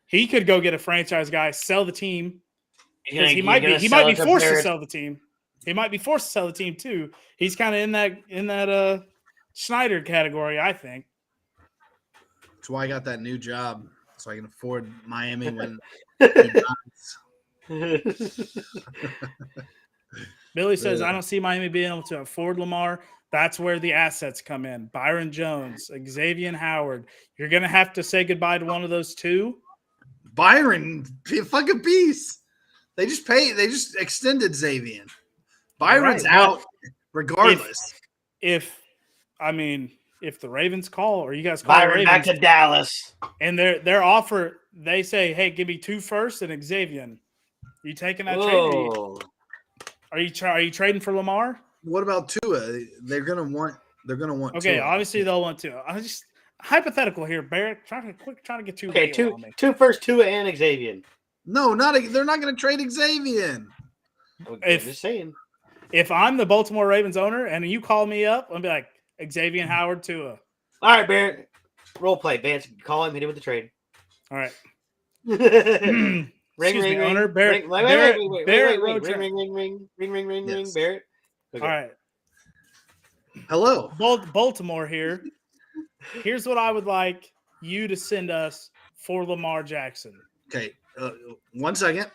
He could go get a franchise guy, sell the team. He might be forced to sell the team. He might be forced to sell the team too. He's kind of in that Schneider category, I think. That's why I got that new job, so I can afford Miami when. Billy says, I don't see Miami being able to afford Lamar. That's where the assets come in. Byron Jones, Xavier Howard. You're going to have to say goodbye to one of those two. Byron, fucking beast. They just extended Xavier. Byron's out regardless. If the Ravens call, or you guys call Byron back to Dallas, and their offer, they say, hey, give me 2 firsts and Xavier. You taking that trade? Are you trading for Lamar? What about Tua? They're gonna want. Okay, Tua. obviously they'll want Tua. I just hypothetical here, Barrett. Trying to get two. Okay, two first, Tua and Xavier. No, they're not gonna trade Xavier. Just saying. If I'm the Baltimore Ravens owner and you call me up, I'll be like, Xavier Howard, Tua. All right, Barrett. Role play. Vance, call him. Hit him with the trade. All right. Ring, owner. Barrett. Wait. Ring, Barrett. Okay. All right. Hello. Baltimore here. Here's what I would like you to send us for Lamar Jackson. Okay. 1 second.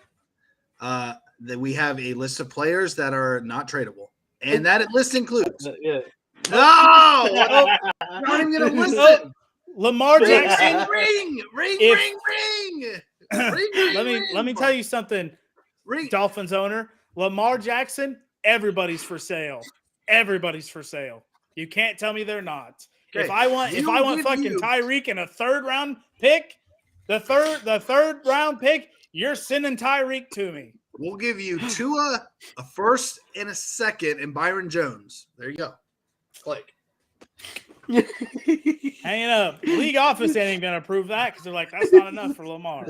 That we have a list of players that are not tradable. And that list includes. No! Not even going to listen. Lamar Jackson. Ring. Let me tell you something, Dolphins owner. Lamar Jackson, everybody's for sale. Everybody's for sale. You can't tell me they're not. Okay. If I want fucking Tyreek in a 3rd round pick, the third round pick, you're sending Tyreek to me. We'll give you Tua, a 1st and a 2nd, and Byron Jones. There you go. Click. Hanging up. League office ain't even gonna approve that because they're like, that's not enough for Lamar.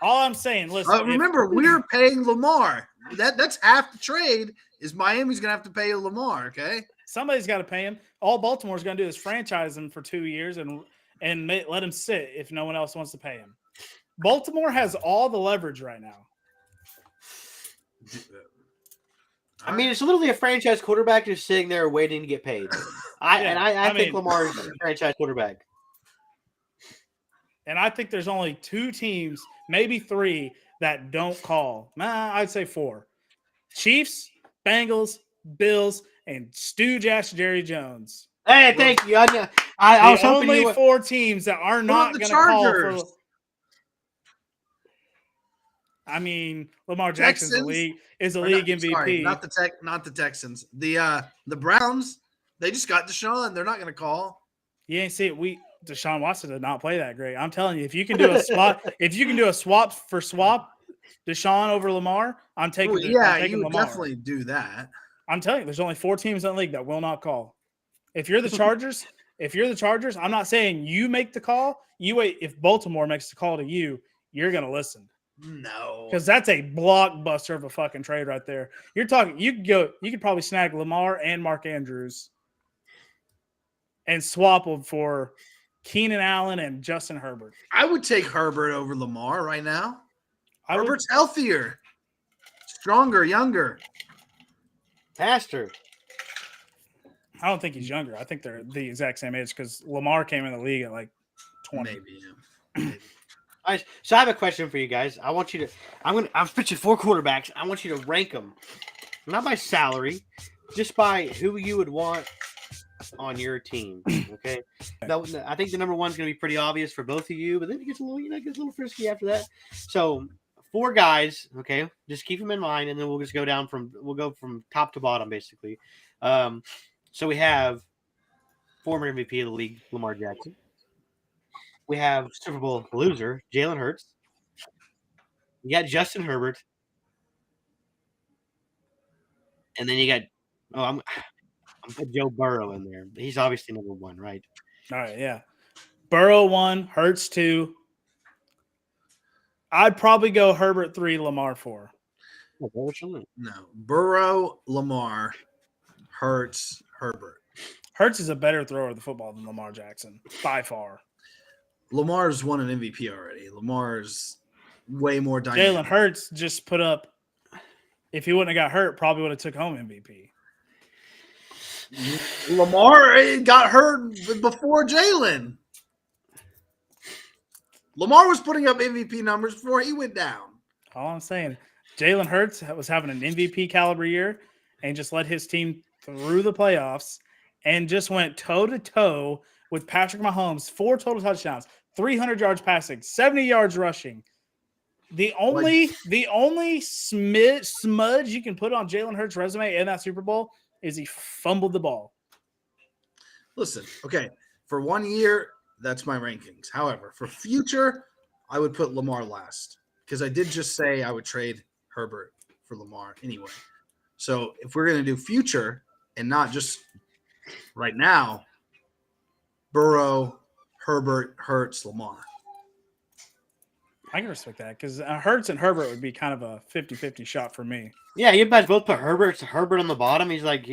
All I'm saying, listen. Remember, we're paying Lamar. That's half the trade. Is Miami's gonna have to pay Lamar? Okay. Somebody's got to pay him. All Baltimore's gonna do is franchise him for 2 years and let him sit if no one else wants to pay him. Baltimore has all the leverage right now. I mean, it's literally a franchise quarterback just sitting there waiting to get paid. I think Lamar's a franchise quarterback. And I think there's only 2 teams, maybe 3, that don't call. I'd say 4. Chiefs, Bengals, Bills, and stooge-ass Jerry Jones. Hey, thank you. I was hoping only 4 teams that are not going to call for. I mean, Lamar Jackson's is a league MVP. Sorry, not the Texans. The Browns, they just got Deshaun. They're not going to call. You ain't see it. Deshaun Watson did not play that great. I'm telling you, if you can do a swap for swap, Deshaun over Lamar, I'm taking. You would definitely do that. I'm telling you, there's only 4 teams in the league that will not call. If you're the Chargers, I'm not saying you make the call. You wait. If Baltimore makes the call to you, you're going to listen. No, because that's a blockbuster of a fucking trade right there. You're talking. You could probably snag Lamar and Mark Andrews, and swap them for Keenan Allen and Justin Herbert. I would take Herbert over Lamar right now. Herbert's healthier, stronger, younger, faster. I don't think he's younger. I think they're the exact same age because Lamar came in the league at like 20. Maybe, yeah. Right, so I have a question for you guys. I'm pitching 4 quarterbacks. I want you to rank them, not by salary, just by who you would want on your team. Okay. Now, I think the number 1 is going to be pretty obvious for both of you, but then it gets a little frisky after that. So 4 guys. Okay, just keep them in mind, and then we'll go from top to bottom, basically. So we have former MVP of the league, Lamar Jackson. we have Super Bowl loser Jalen Hurts. You got Justin Herbert, and then you got I'm put Joe Burrow in there. He's obviously number one, right? All right, yeah. Burrow 1, Hurts 2. I'd probably go Herbert 3, Lamar 4. No. Burrow, Lamar, Hurts, Herbert. Hurts is a better thrower of the football than Lamar Jackson, by far. Lamar's won an MVP already. Lamar's way more Jalen dynamic. Hurts just put up, if he wouldn't have got hurt, probably would have took home MVP. Lamar got hurt before Jalen. Lamar was putting up MVP numbers before he went down. All I'm saying, Jalen Hurts was having an MVP caliber year and just led his team through the playoffs and just went toe-to-toe with Patrick Mahomes, 4 total touchdowns, 300 yards passing, 70 yards rushing. The only smudge you can put on Jalen Hurts' resume in that Super Bowl is he fumbled the ball. Listen, okay, for 1 year, that's my rankings. However, for future, I would put Lamar last because I did just say I would trade Herbert for Lamar anyway. So if we're going to do future and not just right now, Burrow, Herbert, Hurts, Lamar. I can respect that because Hurts and Herbert would be kind of a 50-50 shot for me. Yeah, you guys both put Herbert on the bottom. He's like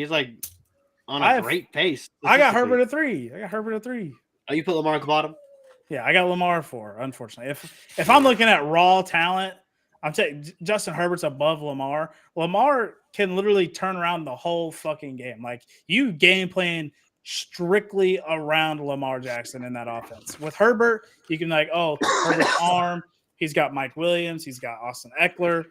on a great pace. I got Herbert at 3. Oh, you put Lamar at the bottom? Yeah, I got Lamar 4, unfortunately. If I'm looking at raw talent, I'm taking Justin Herbert's above Lamar. Lamar can literally turn around the whole fucking game. Like, you game plan strictly around Lamar Jackson in that offense. With Herbert, you can Herbert's arm. He's got Mike Williams. He's got Austin Eckler.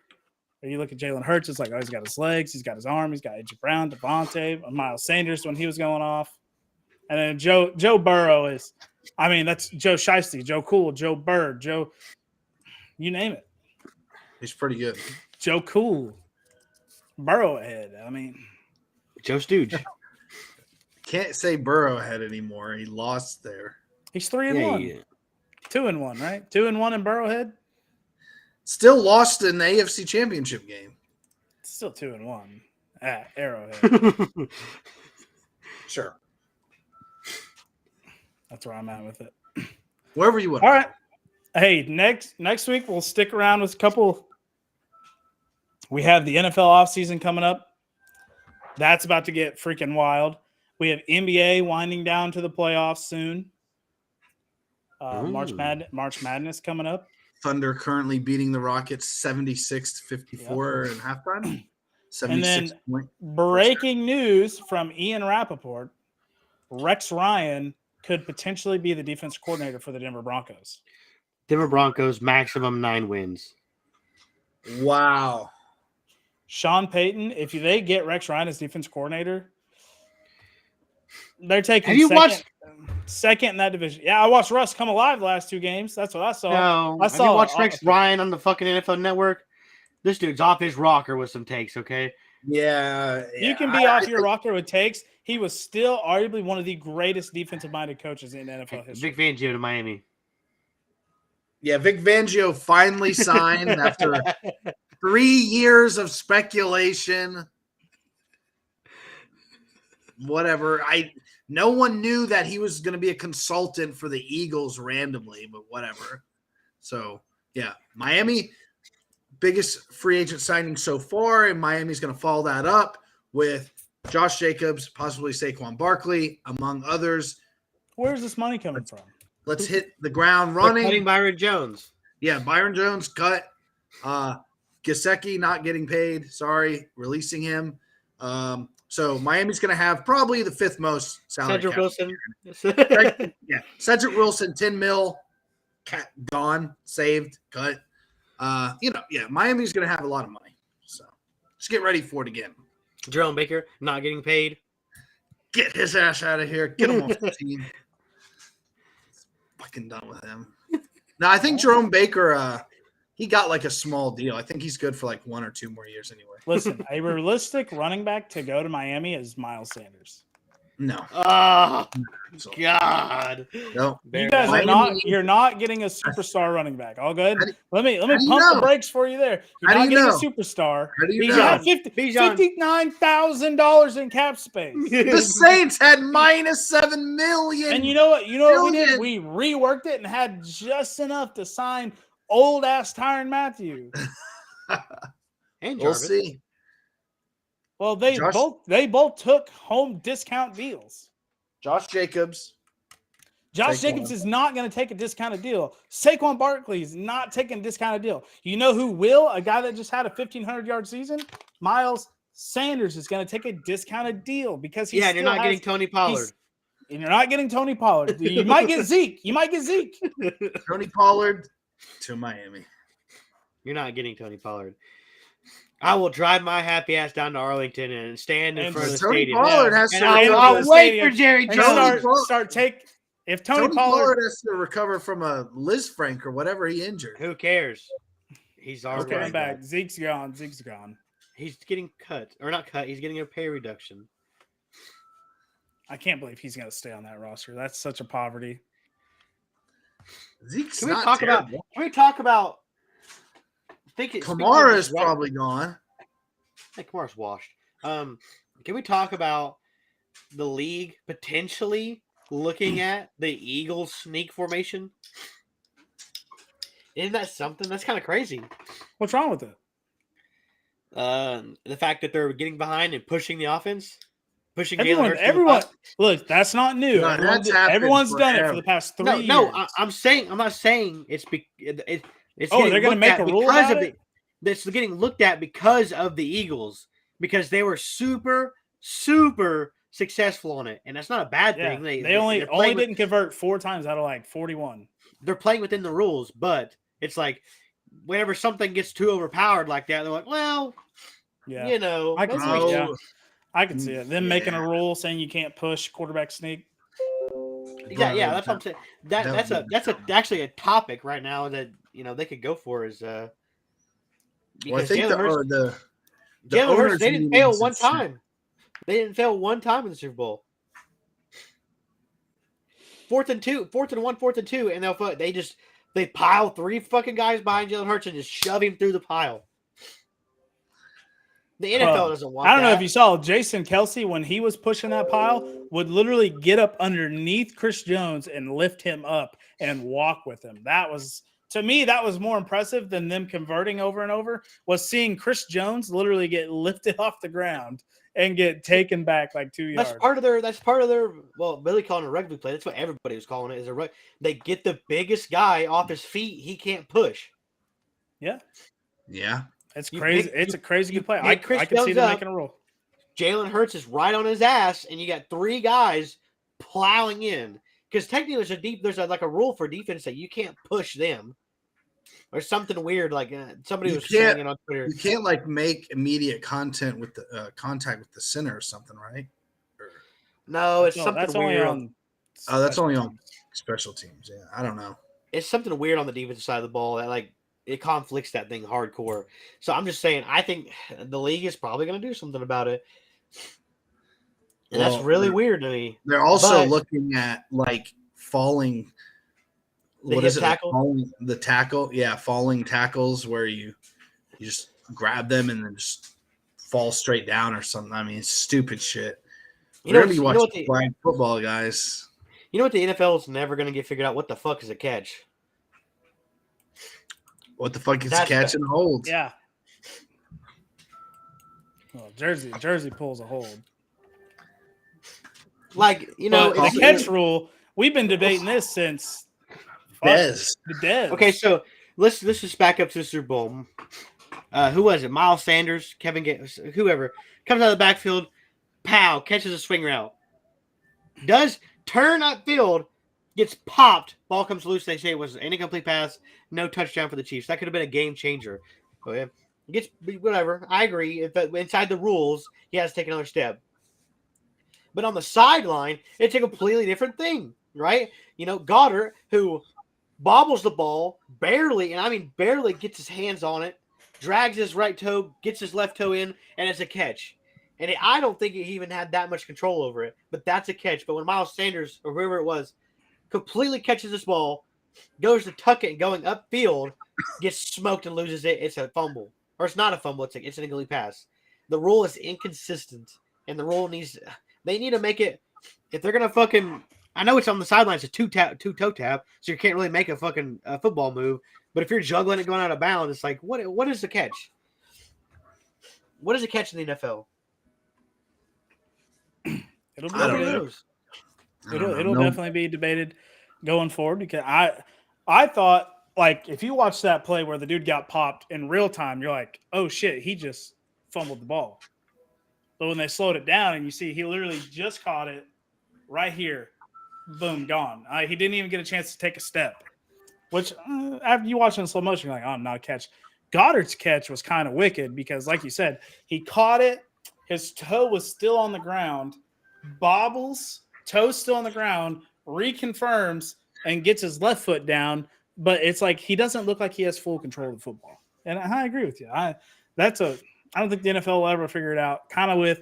Or you look at Jalen Hurts, it's like, oh, he's got his legs. He's got his arm. He's got AJ Brown, Devontae, Miles Sanders when he was going off. And then Joe Burrow is, that's Joe Shiesty, Joe Cool, Joe Bird, Joe, you name it. He's pretty good. Joe Cool. Burrow ahead. Joe Stooge. Can't say Burrow ahead anymore. He lost there. He's 3-1. 2-1, right? 2-1 in Burrowhead. Still lost in the AFC Championship game. Still 2-1 at Arrowhead. Sure. That's where I'm at with it. Wherever you want. All right. Hey, next week we'll stick around with a couple. We have the NFL offseason coming up. That's about to get freaking wild. We have NBA winding down to the playoffs soon. March Madness coming up. Thunder currently beating the Rockets 76-54 in halftime. 76 and then breaking news from Ian Rappaport, Rex Ryan could potentially be the defense coordinator for the Denver Broncos. Denver Broncos, maximum 9 wins. Wow. Sean Payton, if they get Rex Ryan as defense coordinator, they're taking second in that division. Yeah, I watched Russ come alive the last 2 games. That's what I saw. No, I saw. You watched Rex Ryan on the fucking NFL Network? This dude's off his rocker with some takes, okay? Yeah. You can be off your rocker with takes. He was still arguably one of the greatest defensive-minded coaches in NFL history. Vic Fangio to Miami. Yeah, Vic Fangio finally signed after 3 years of speculation. Whatever. No one knew that he was going to be a consultant for the Eagles randomly, but whatever. So, yeah, Miami, biggest free agent signing so far, and Miami's going to follow that up with Josh Jacobs, possibly Saquon Barkley, among others. Where's this money coming from? Let's hit the ground running. Cutting Byron Jones. Yeah, Byron Jones cut. Gesicki not getting paid. Sorry, releasing him. So Miami's going to have probably the 5th most salary. Cedric Wilson. Yeah, Cedric Wilson, 10 mil, gone, saved, cut. Miami's going to have a lot of money. So just get ready for it again. Jerome Baker not getting paid. Get his ass out of here. Get him off the team. Fucking done with him. Now, I think Jerome Baker, he got like a small deal. I think he's good for like 1 or 2 more years anyway. Listen, a realistic running back to go to Miami is Miles Sanders. No. Oh, So, God. no. You guys Why are do not. you- You're not getting a superstar running back. I'll go ahead. How do- Let me how do you pump the know? brakes for you there. You're How do not you getting know? a superstar. How do you Bijan. You know? have Bijan. $59,000 in cap space. The Saints had minus 7 million. And you know what? You know what we did? Billion. We reworked it and had just enough to sign old ass Tyrann Matthew. And We'll Jarvis. see. Well, they Josh- both took home discount deals. Josh Jacobs. Josh Saquon. Jacobs is not going to take a discounted deal. Saquon Barkley is not taking a discounted deal. You know who will? A guy that just had a 1,500-yard season? Miles Sanders is going to take a discounted deal because he Yeah, and you're not getting Tony Pollard. and you're not getting Tony Pollard. You might get Zeke. You might get Zeke. Tony Pollard to Miami. You're not getting Tony Pollard. I will drive my happy ass down to Arlington and stand in And front of the Tony stadium. Pollard has And to I'll- recover. I'll wait for Jerry And Jones. start take if Tony Tony Pollard. Pollard has to recover from a Liz Frank or whatever he injured. Who cares? He's already Coming Okay. back. Zeke's gone. Zeke's gone. He's getting cut. Or not cut. He's getting a pay reduction. I can't believe he's going to stay on that roster. That's such a poverty. Zeke's Can we not talk about terrible. Kamara is probably gone. Hey, Kamara's washed. Can we talk about the league potentially looking at the Eagles sneak formation? Isn't that something? That's kind of crazy. What's wrong with it? The fact that they're getting behind and pushing the offense, pushing Jalen Hurts to the Everyone, top. look, that's not new. No, that's happened Everyone's done it for forever. the past 3 No, years. no, I'm not saying it's it's. Oh, getting they're gonna looked make at a rule because about of it? That's getting looked at because of the Eagles because they were super successful on it, and that's not a bad Yeah, thing. they they're only playing didn't convert 4 times out of like 41. they're playing within the rules, but it's like whenever something gets too overpowered like that, they're like, well, Yeah, you know, I can maybe see we it, should- yeah. I can see it. Them making a Yeah. rule saying you can't push quarterback sneak. yeah, that's what I'm saying. that would be Actually a topic right now that they could go for is Well, I because think Jalen Hurts, the Jalen Hurts, owners they didn't meeting fail is one insane. time. They didn't fail one time in the Super Bowl. 4th and 2, 4th and 1, 4th and 2, and they pile 3 fucking guys behind Jalen Hurts and just shove him through the pile. The NFL doesn't want. I don't know that. if you saw Jason Kelsey when he was pushing that pile would literally get up underneath Chris Jones and lift him up and walk with him. That was, to me, that was more impressive than them converting over and over, was seeing Chris Jones literally get lifted off the ground and get taken back like 2 yards. That's part of their. Well, Billy calling it a rugby play. That's what everybody was calling it. Is a they get the biggest guy off his feet. He can't push. Yeah, yeah. it's You crazy. pick- It's a crazy good play. pick Chris I can see Jones them up. making a rule. Jalen Hurts is right on his ass, and you got 3 guys plowing in. Because technically, there's like a rule for defense that you can't push them, or something weird like somebody You was can't- saying it on Twitter. You can't like make immediate contact with the center or something, right? No, it's No, something that's only weird. on. Oh, that's special only on teams. special teams. Yeah, I don't know. It's something weird on the defensive side of the ball that like it conflicts that thing hardcore. So I'm just saying, I think the league is probably going to do something about it, and that's Well, really weird to me. They're also But- looking at like falling. The What hip is it? like, tackle? the tackle, yeah, falling tackles where you just grab them and then just fall straight down or something. I mean, it's stupid shit. You We're know, gonna be you know watching what the flag football, guys. you know what the NFL is never going to get figured out. What the fuck is a catch? What the fuck is That's catch and hold? Yeah. Well, Jersey pulls a hold. Like But it's- the catch rule, we've been debating this since Dez. the Dez. Okay, so let's just back up to the Super Bowl. Who was it? Miles Sanders, whoever comes out of the backfield, pow, catches a swing route. Does turn upfield, gets popped, ball comes loose. They say it was an incomplete pass, no touchdown for the Chiefs. That could have been a game changer. Okay. Gets whatever. I agree. If inside the rules, he has to take another step. But on the sideline, it's a completely different thing, right? Goddard, who bobbles the ball barely, and I mean barely, gets his hands on it, drags his right toe, gets his left toe in, and it's a catch. And I don't think he even had that much control over it, but that's a catch. But when Miles Sanders or whoever it was completely catches this ball, goes to tuck it going upfield, gets smoked and loses it, it's a fumble. Or it's not a fumble, it's an incomplete pass. The rule is inconsistent, and the rule they need to make it, if they're going to fucking, I know it's on the sidelines, it's a two-toe tap, so you can't really make a fucking football move, but if you're juggling it going out of bounds, it's like, what is the catch? What is a catch in the NFL? It'll be I don't debated. know. It'll definitely be debated going forward because I thought, like, if you watch that play where the dude got popped in real time, you're like, oh shit, he just fumbled the ball. But when they slowed it down and you see he literally just caught it right here, boom, gone. He didn't even get a chance to take a step, which after you watch it in slow motion, you're like, oh, not a catch. Goddard's catch was kind of wicked because, like you said, he caught it, his toe was still on the ground, bobbles, toe still on the ground, reconfirms, and gets his left foot down. But it's like he doesn't look like he has full control of the football. And I agree with you. I don't think the NFL will ever figure it out. Kind of with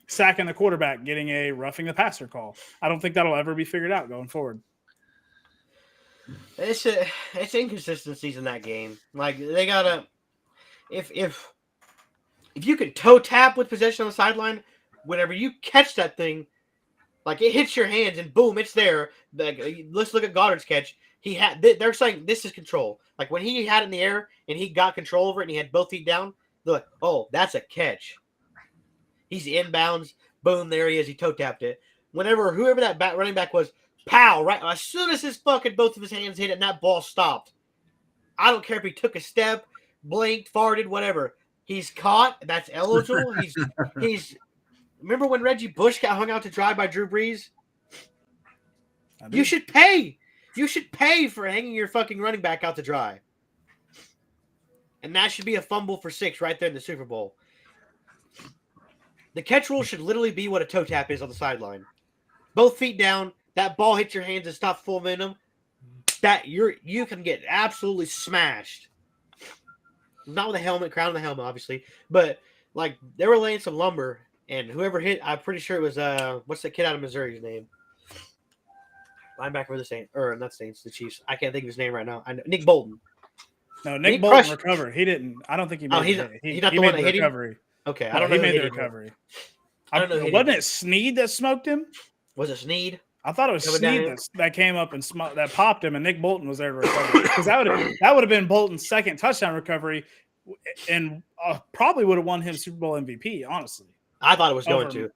sacking the quarterback, getting a roughing the passer call. I don't think that'll ever be figured out going forward. It's inconsistencies in that game. Like they gotta, if you could toe tap with possession on the sideline, whenever you catch that thing, like it hits your hands and boom, it's there. Like, let's look at Goddard's catch. They're saying this is control. Like when he had it in the air and he got control over it and he had both feet down, they're like, oh, that's a catch. He's inbounds. Boom, there he is. He toe tapped it. Whoever that running back was, pow, right as soon as both of his hands hit it and that ball stopped. I don't care if he took a step, blinked, farted, whatever. He's caught. That's eligible. He's. Remember when Reggie Bush got hung out to dry by Drew Brees? You should pay. You should pay for hanging your fucking running back out to dry. And that should be a fumble for 6 right there in the Super Bowl. The catch rule should literally be what a toe tap is on the sideline. Both feet down. That ball hits your hands and stops full momentum. You can get absolutely smashed. Not with a helmet, crown of the helmet, obviously, but like they were laying some lumber, and whoever hit, I'm pretty sure it was what's the kid out of Missouri's name? Linebacker for the Saints, or not Saints, the Chiefs. I can't think of his name right now. I know Nick Bolton. No, Nick Bolton recovered. He didn't. I don't think he made it. He's not the one that hit him? recovery. Okay, I don't know. He made the recovery. I don't know. Wasn't it Snead that smoked him? Was it Snead? I thought it was Snead that came up and that popped him, and Nick Bolton was there to recover. Because that would have been Bolton's second touchdown recovery, and probably would have won him Super Bowl MVP. Honestly, I thought it was going to.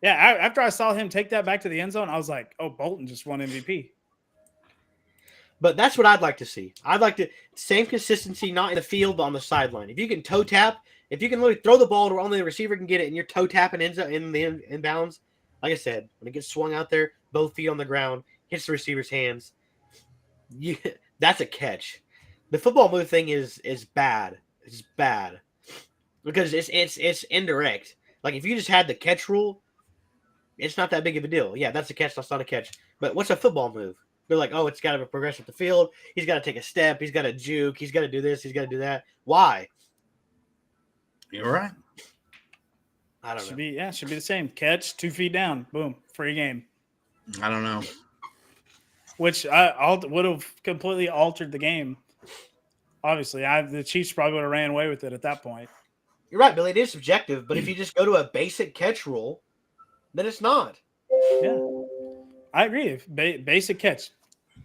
Yeah, after I saw him take that back to the end zone, I was like, "Oh, Bolton just won MVP." But that's what I'd like to see. I'd like to same consistency, not in the field, but on the sideline. If you can toe tap, if you can literally throw the ball to where only the receiver can get it, and you're toe tapping in the inbounds. Like I said, when it gets swung out there, both feet on the ground, hits the receiver's hands, that's a catch. The football move thing is bad. It's bad because it's indirect. Like if you just had the catch rule, it's not that big of a deal. Yeah, that's a catch. That's not a catch. But what's a football move? They're like, oh, it's got to progress with the field. He's got to take a step. He's got to juke. He's got to do this. He's got to do that. Why? You're right. I don't know. Should be the same. Catch, 2 feet down, boom, free game. I don't know. Which I would have completely altered the game. Obviously, the Chiefs probably would have ran away with it at that point. You're right, Billy. It is subjective, but if you just go to a basic catch rule, then it's not. Yeah, I agree. Basic catch,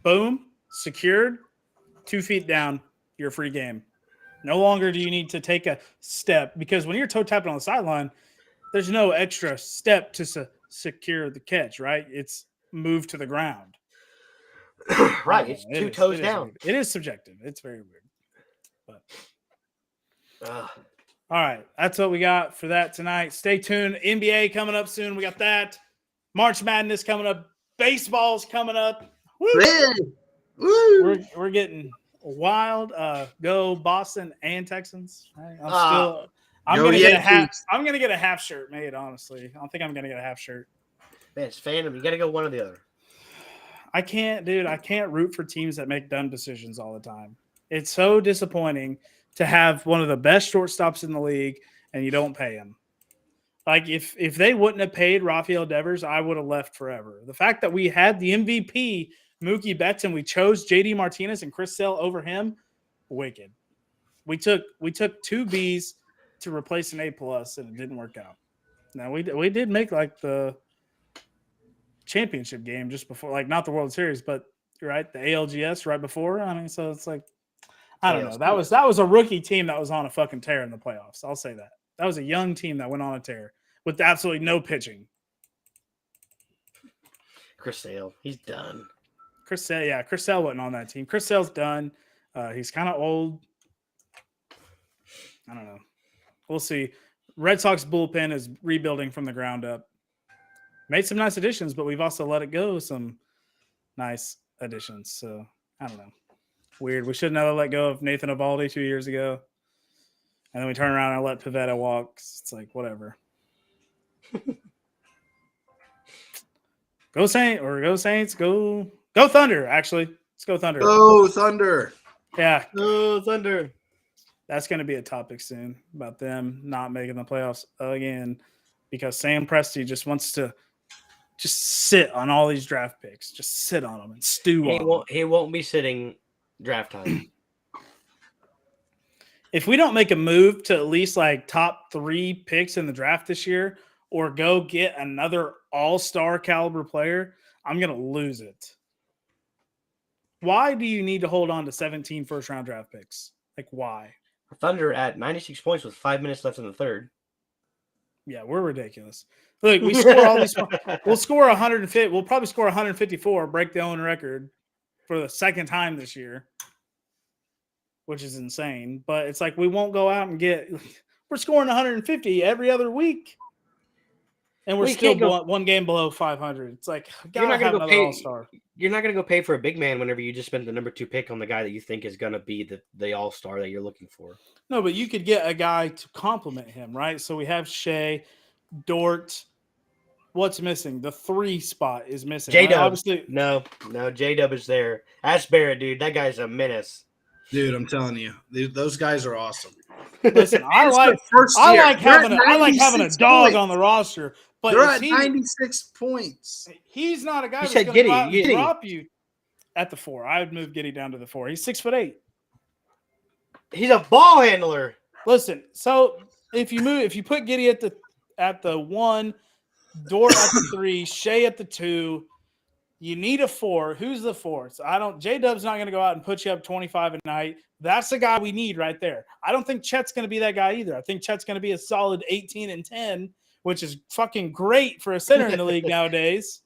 boom, secured, 2 feet down, you're free game. No longer do you need to take a step because when you're toe tapping on the sideline, there's no extra step to secure the catch, right? It's moved to the ground. Right. It's two toes down. It is subjective. It's very weird. But all right. That's what we got for that tonight. Stay tuned. NBA coming up soon. We got that. March Madness coming up. Baseball's coming up. Woo! We're getting wild. Go Boston and Texans. Right? I'm gonna get a half shirt made, honestly. I don't think I'm gonna get a half shirt. Man, it's fandom. You gotta go one or the other. I can't root for teams that make dumb decisions all the time. It's so disappointing to have one of the best shortstops in the league and you don't pay him. Like if they wouldn't have paid Rafael Devers, I would have left forever. The fact that we had the MVP Mookie Betts and we chose JD Martinez and Chris Sale over him, wicked. We took 2 Bs to replace an A+, and it didn't work out. Now we did make like the championship game just before, like not the World Series, but right, the ALGS right before. I mean, so it's like I don't know. That was a rookie team that was on a fucking tear in the playoffs. I'll say that. That was a young team that went on a tear with absolutely no pitching. Chris Sale, he's done. Chris Sale wasn't on that team. Chris Sale's done. He's kind of old. I don't know. We'll see. Red Sox bullpen is rebuilding from the ground up. Made some nice additions, but we've also let it go some nice additions. So I don't know. Weird. We should never let go of Nathan Eovaldi 2 years ago. And then we turn around and let Pivetta walk. It's like, whatever. Go Saints. Go Thunder, actually. Let's go Thunder. Go Thunder. Yeah. Oh, Thunder. That's going to be a topic soon about them not making the playoffs again because Sam Presti just wants to just sit on all these draft picks. Just sit on them and stew on them. He won't be sitting draft time. If we don't make a move to at least like top 3 picks in the draft this year or go get another all-star caliber player, I'm going to lose it. Why do you need to hold on to 17 first-round draft picks? Like, why? Thunder at 96 points with 5 minutes left in the third. Yeah, we're ridiculous. Look, we score all these. We'll score 150. We'll probably score 154, break the own record for the second time this year, which is insane. But it's like we won't go out and get. We're scoring 150 every other week, and we're still one game below 500. It's like gotta have another all-star. You're not going to go pay for a big man whenever you just spend the number 2 pick on the guy that you think is going to be the all-star that you're looking for. No, but you could get a guy to complement him, right? So we have Shea, Dort. What's missing? The 3 spot is missing. J-Dub. Right? Obviously, no, J-Dub is there. Ask Barrett, dude. That guy's a menace. Dude, I'm telling you, those guys are awesome. Listen, I like having a dog on the roster. But they're at 96 points. He's not a guy that's going to go out and drop you at the 4. I would move Giddy down to the 4. He's 6'8". He's a ball handler. Listen, so if you put Giddy at the 1, Dort at the 3, Shea at the 2, you need a 4. Who's the 4? So J-Dub's not going to go out and put you up 25 a night. That's the guy we need right there. I don't think Chet's going to be that guy either. I think Chet's going to be a solid 18 and 10. Which is fucking great for a center in the league nowadays.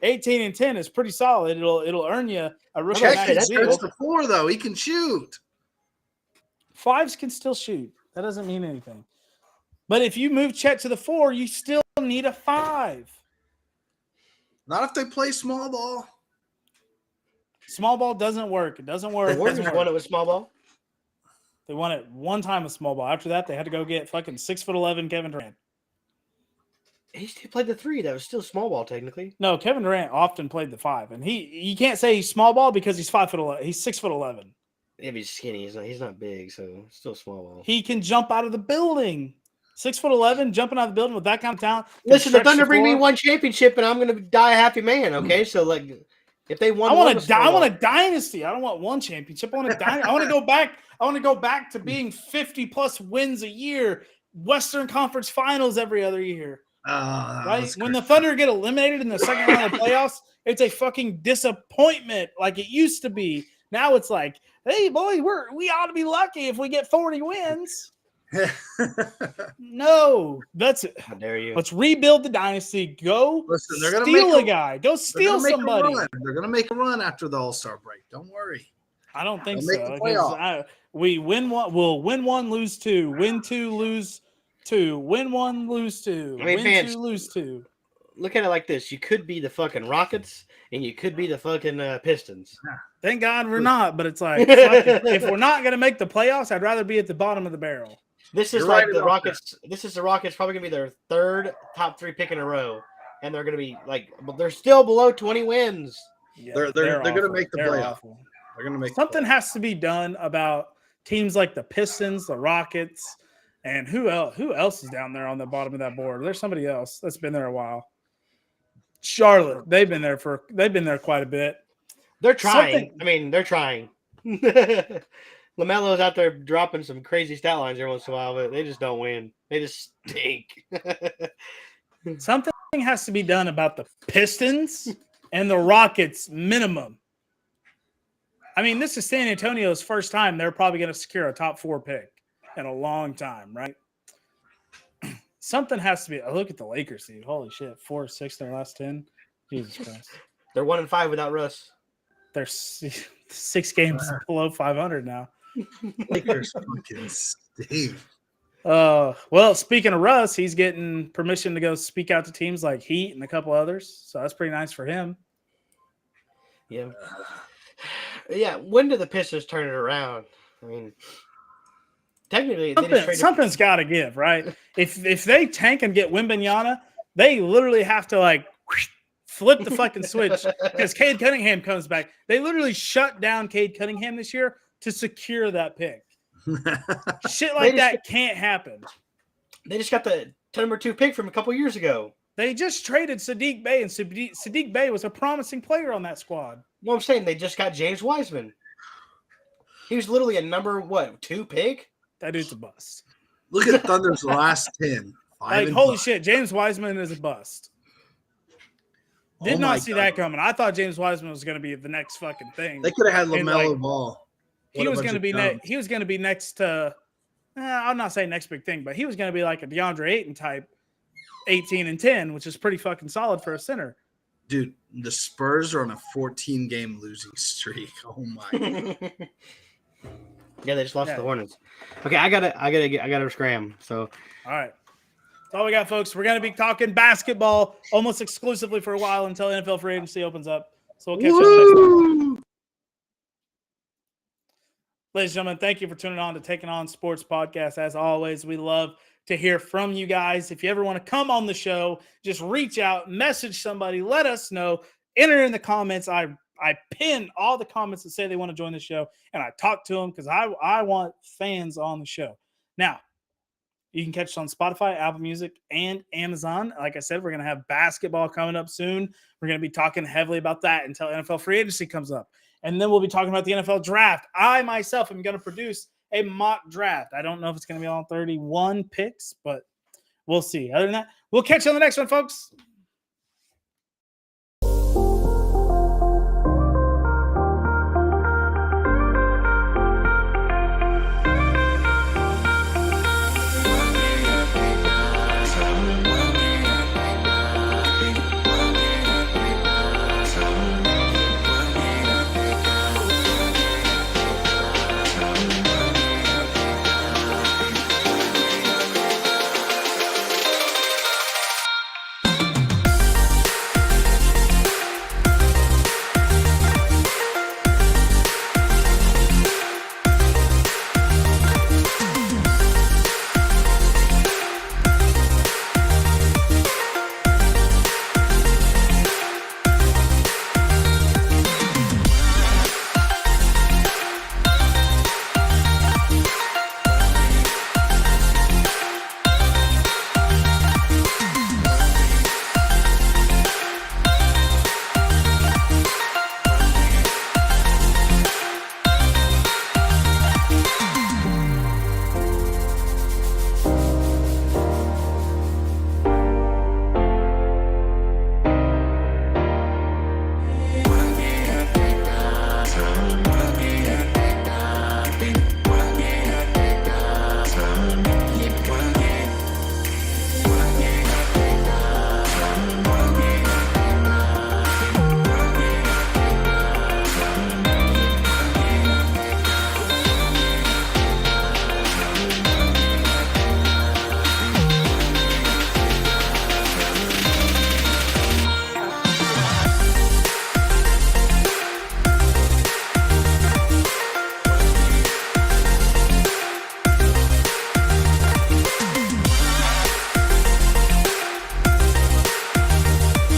18 and 10 is pretty solid. It'll earn you a rookie max deal. That's the 4 though. He can shoot. 5s can still shoot. That doesn't mean anything. But if you move Chet to the 4, you still need a 5. Not if they play small ball. Small ball doesn't work. It doesn't work. The Warriors won it with small ball. They won it one time with small ball. After that, they had to go get fucking 6'11" Kevin Durant. He still played the 3. That was still small ball, technically. No, Kevin Durant often played the 5, and you can't say he's small ball because he's 5'11". He's 6'11". Yeah, but he's skinny. He's not big, so it's still small ball. He can jump out of the building. 6'11", jumping out of the building with that kind of talent. Listen, the Thunder bring me 1 championship, and I'm going to die a happy man. Okay, so like, if they won, I want a dynasty. I don't want 1 championship. I want a dynasty. I want to go back. I want to go back to being 50+ wins a year, Western Conference Finals every other year. Right? When the Thunder get eliminated in the second round of playoffs, it's a fucking disappointment like it used to be. Now it's like, hey, boy, we ought to be lucky if we get 40 wins. No, that's it. How dare you? Let's rebuild the dynasty. Listen, they're gonna steal a guy. Go steal somebody. They're going to make a run after the All-Star break. Don't worry. I don't think so. We win one. We'll win 1, lose 2. Win 2, lose 2. Win 1, lose 2. I mean, win fans, 2, lose 2. Look at it like this: you could be the fucking Rockets, and you could be the fucking Pistons. Thank God we're not. But it's like, if we're not going to make the playoffs, I'd rather be at the bottom of the barrel. This is like the Rockets. This is the Rockets probably going to be their 3rd top 3 pick in a row, and they're going to be like, but they're still below 20 wins. Yeah, they're going to make the playoff. They're going to make something has to be done about teams like the Pistons, the Rockets, and who else is down there on the bottom of that board? There's somebody else that's been there a while. Charlotte, they've been there quite a bit. They're trying. They're trying. LaMelo's out there dropping some crazy stat lines every once in a while, but they just don't win. They just stink. Something has to be done about the Pistons and the Rockets minimum. I mean, this is San Antonio's first time they're probably going to secure a top 4 pick in a long time, right? Something has to be. Look at the Lakers, dude. Holy shit. 4-6 in their last 10. Jesus Christ. They're 1-5 without Russ. They're 6 games below 500 now. Lakers fucking steve. Well, speaking of Russ, he's getting permission to go speak out to teams like Heat and a couple others. So that's pretty nice for him. Yeah. Yeah. When do the Pistons turn it around? I mean, technically, something's got to give, right? If they tank and get Wembanyama, they literally have to like flip the fucking switch because Cade Cunningham comes back. They literally shut down Cade Cunningham this year to secure that pick. Shit like that can't happen. They just got the number 2 pick from a couple years ago. They just traded Sadiq Bey, and Sadiq Bey was a promising player on that squad. Well, I'm saying they just got James Wiseman. He was literally a number 2 pick. That dude's a bust. Look at Thunder's last 10. Like, holy shit, James Wiseman is a bust. Did not see that coming. I thought James Wiseman was going to be the next fucking thing. They could have had LaMelo Ball. He was going to be he was going to be next to. I'm not saying next big thing, but he was going to be like a DeAndre Ayton type, 18-10, which is pretty fucking solid for a center. Dude, the Spurs are on a 14-game losing streak. Oh my! Yeah, they just lost to the Hornets. Okay, I gotta scram. So, all right. That's all we got, folks. We're going to be talking basketball almost exclusively for a while until NFL free agency opens up. So we'll catch you on the next time. Ladies and gentlemen, thank you for tuning on to Taking On Sports Podcast. As always, we love to hear from you guys. If you ever want to come on the show, just reach out, message somebody, let us know, enter in the comments. I pin all the comments that say they want to join the show, and I talk to them because I want fans on the show. Now, you can catch us on Spotify, Apple Music, and Amazon. Like I said, we're going to have basketball coming up soon. We're going to be talking heavily about that until NFL free agency comes up. And then we'll be talking about the NFL draft. I myself am going to produce a mock draft. I don't know if it's going to be all 31 picks, but we'll see. Other than that, we'll catch you on the next one, folks.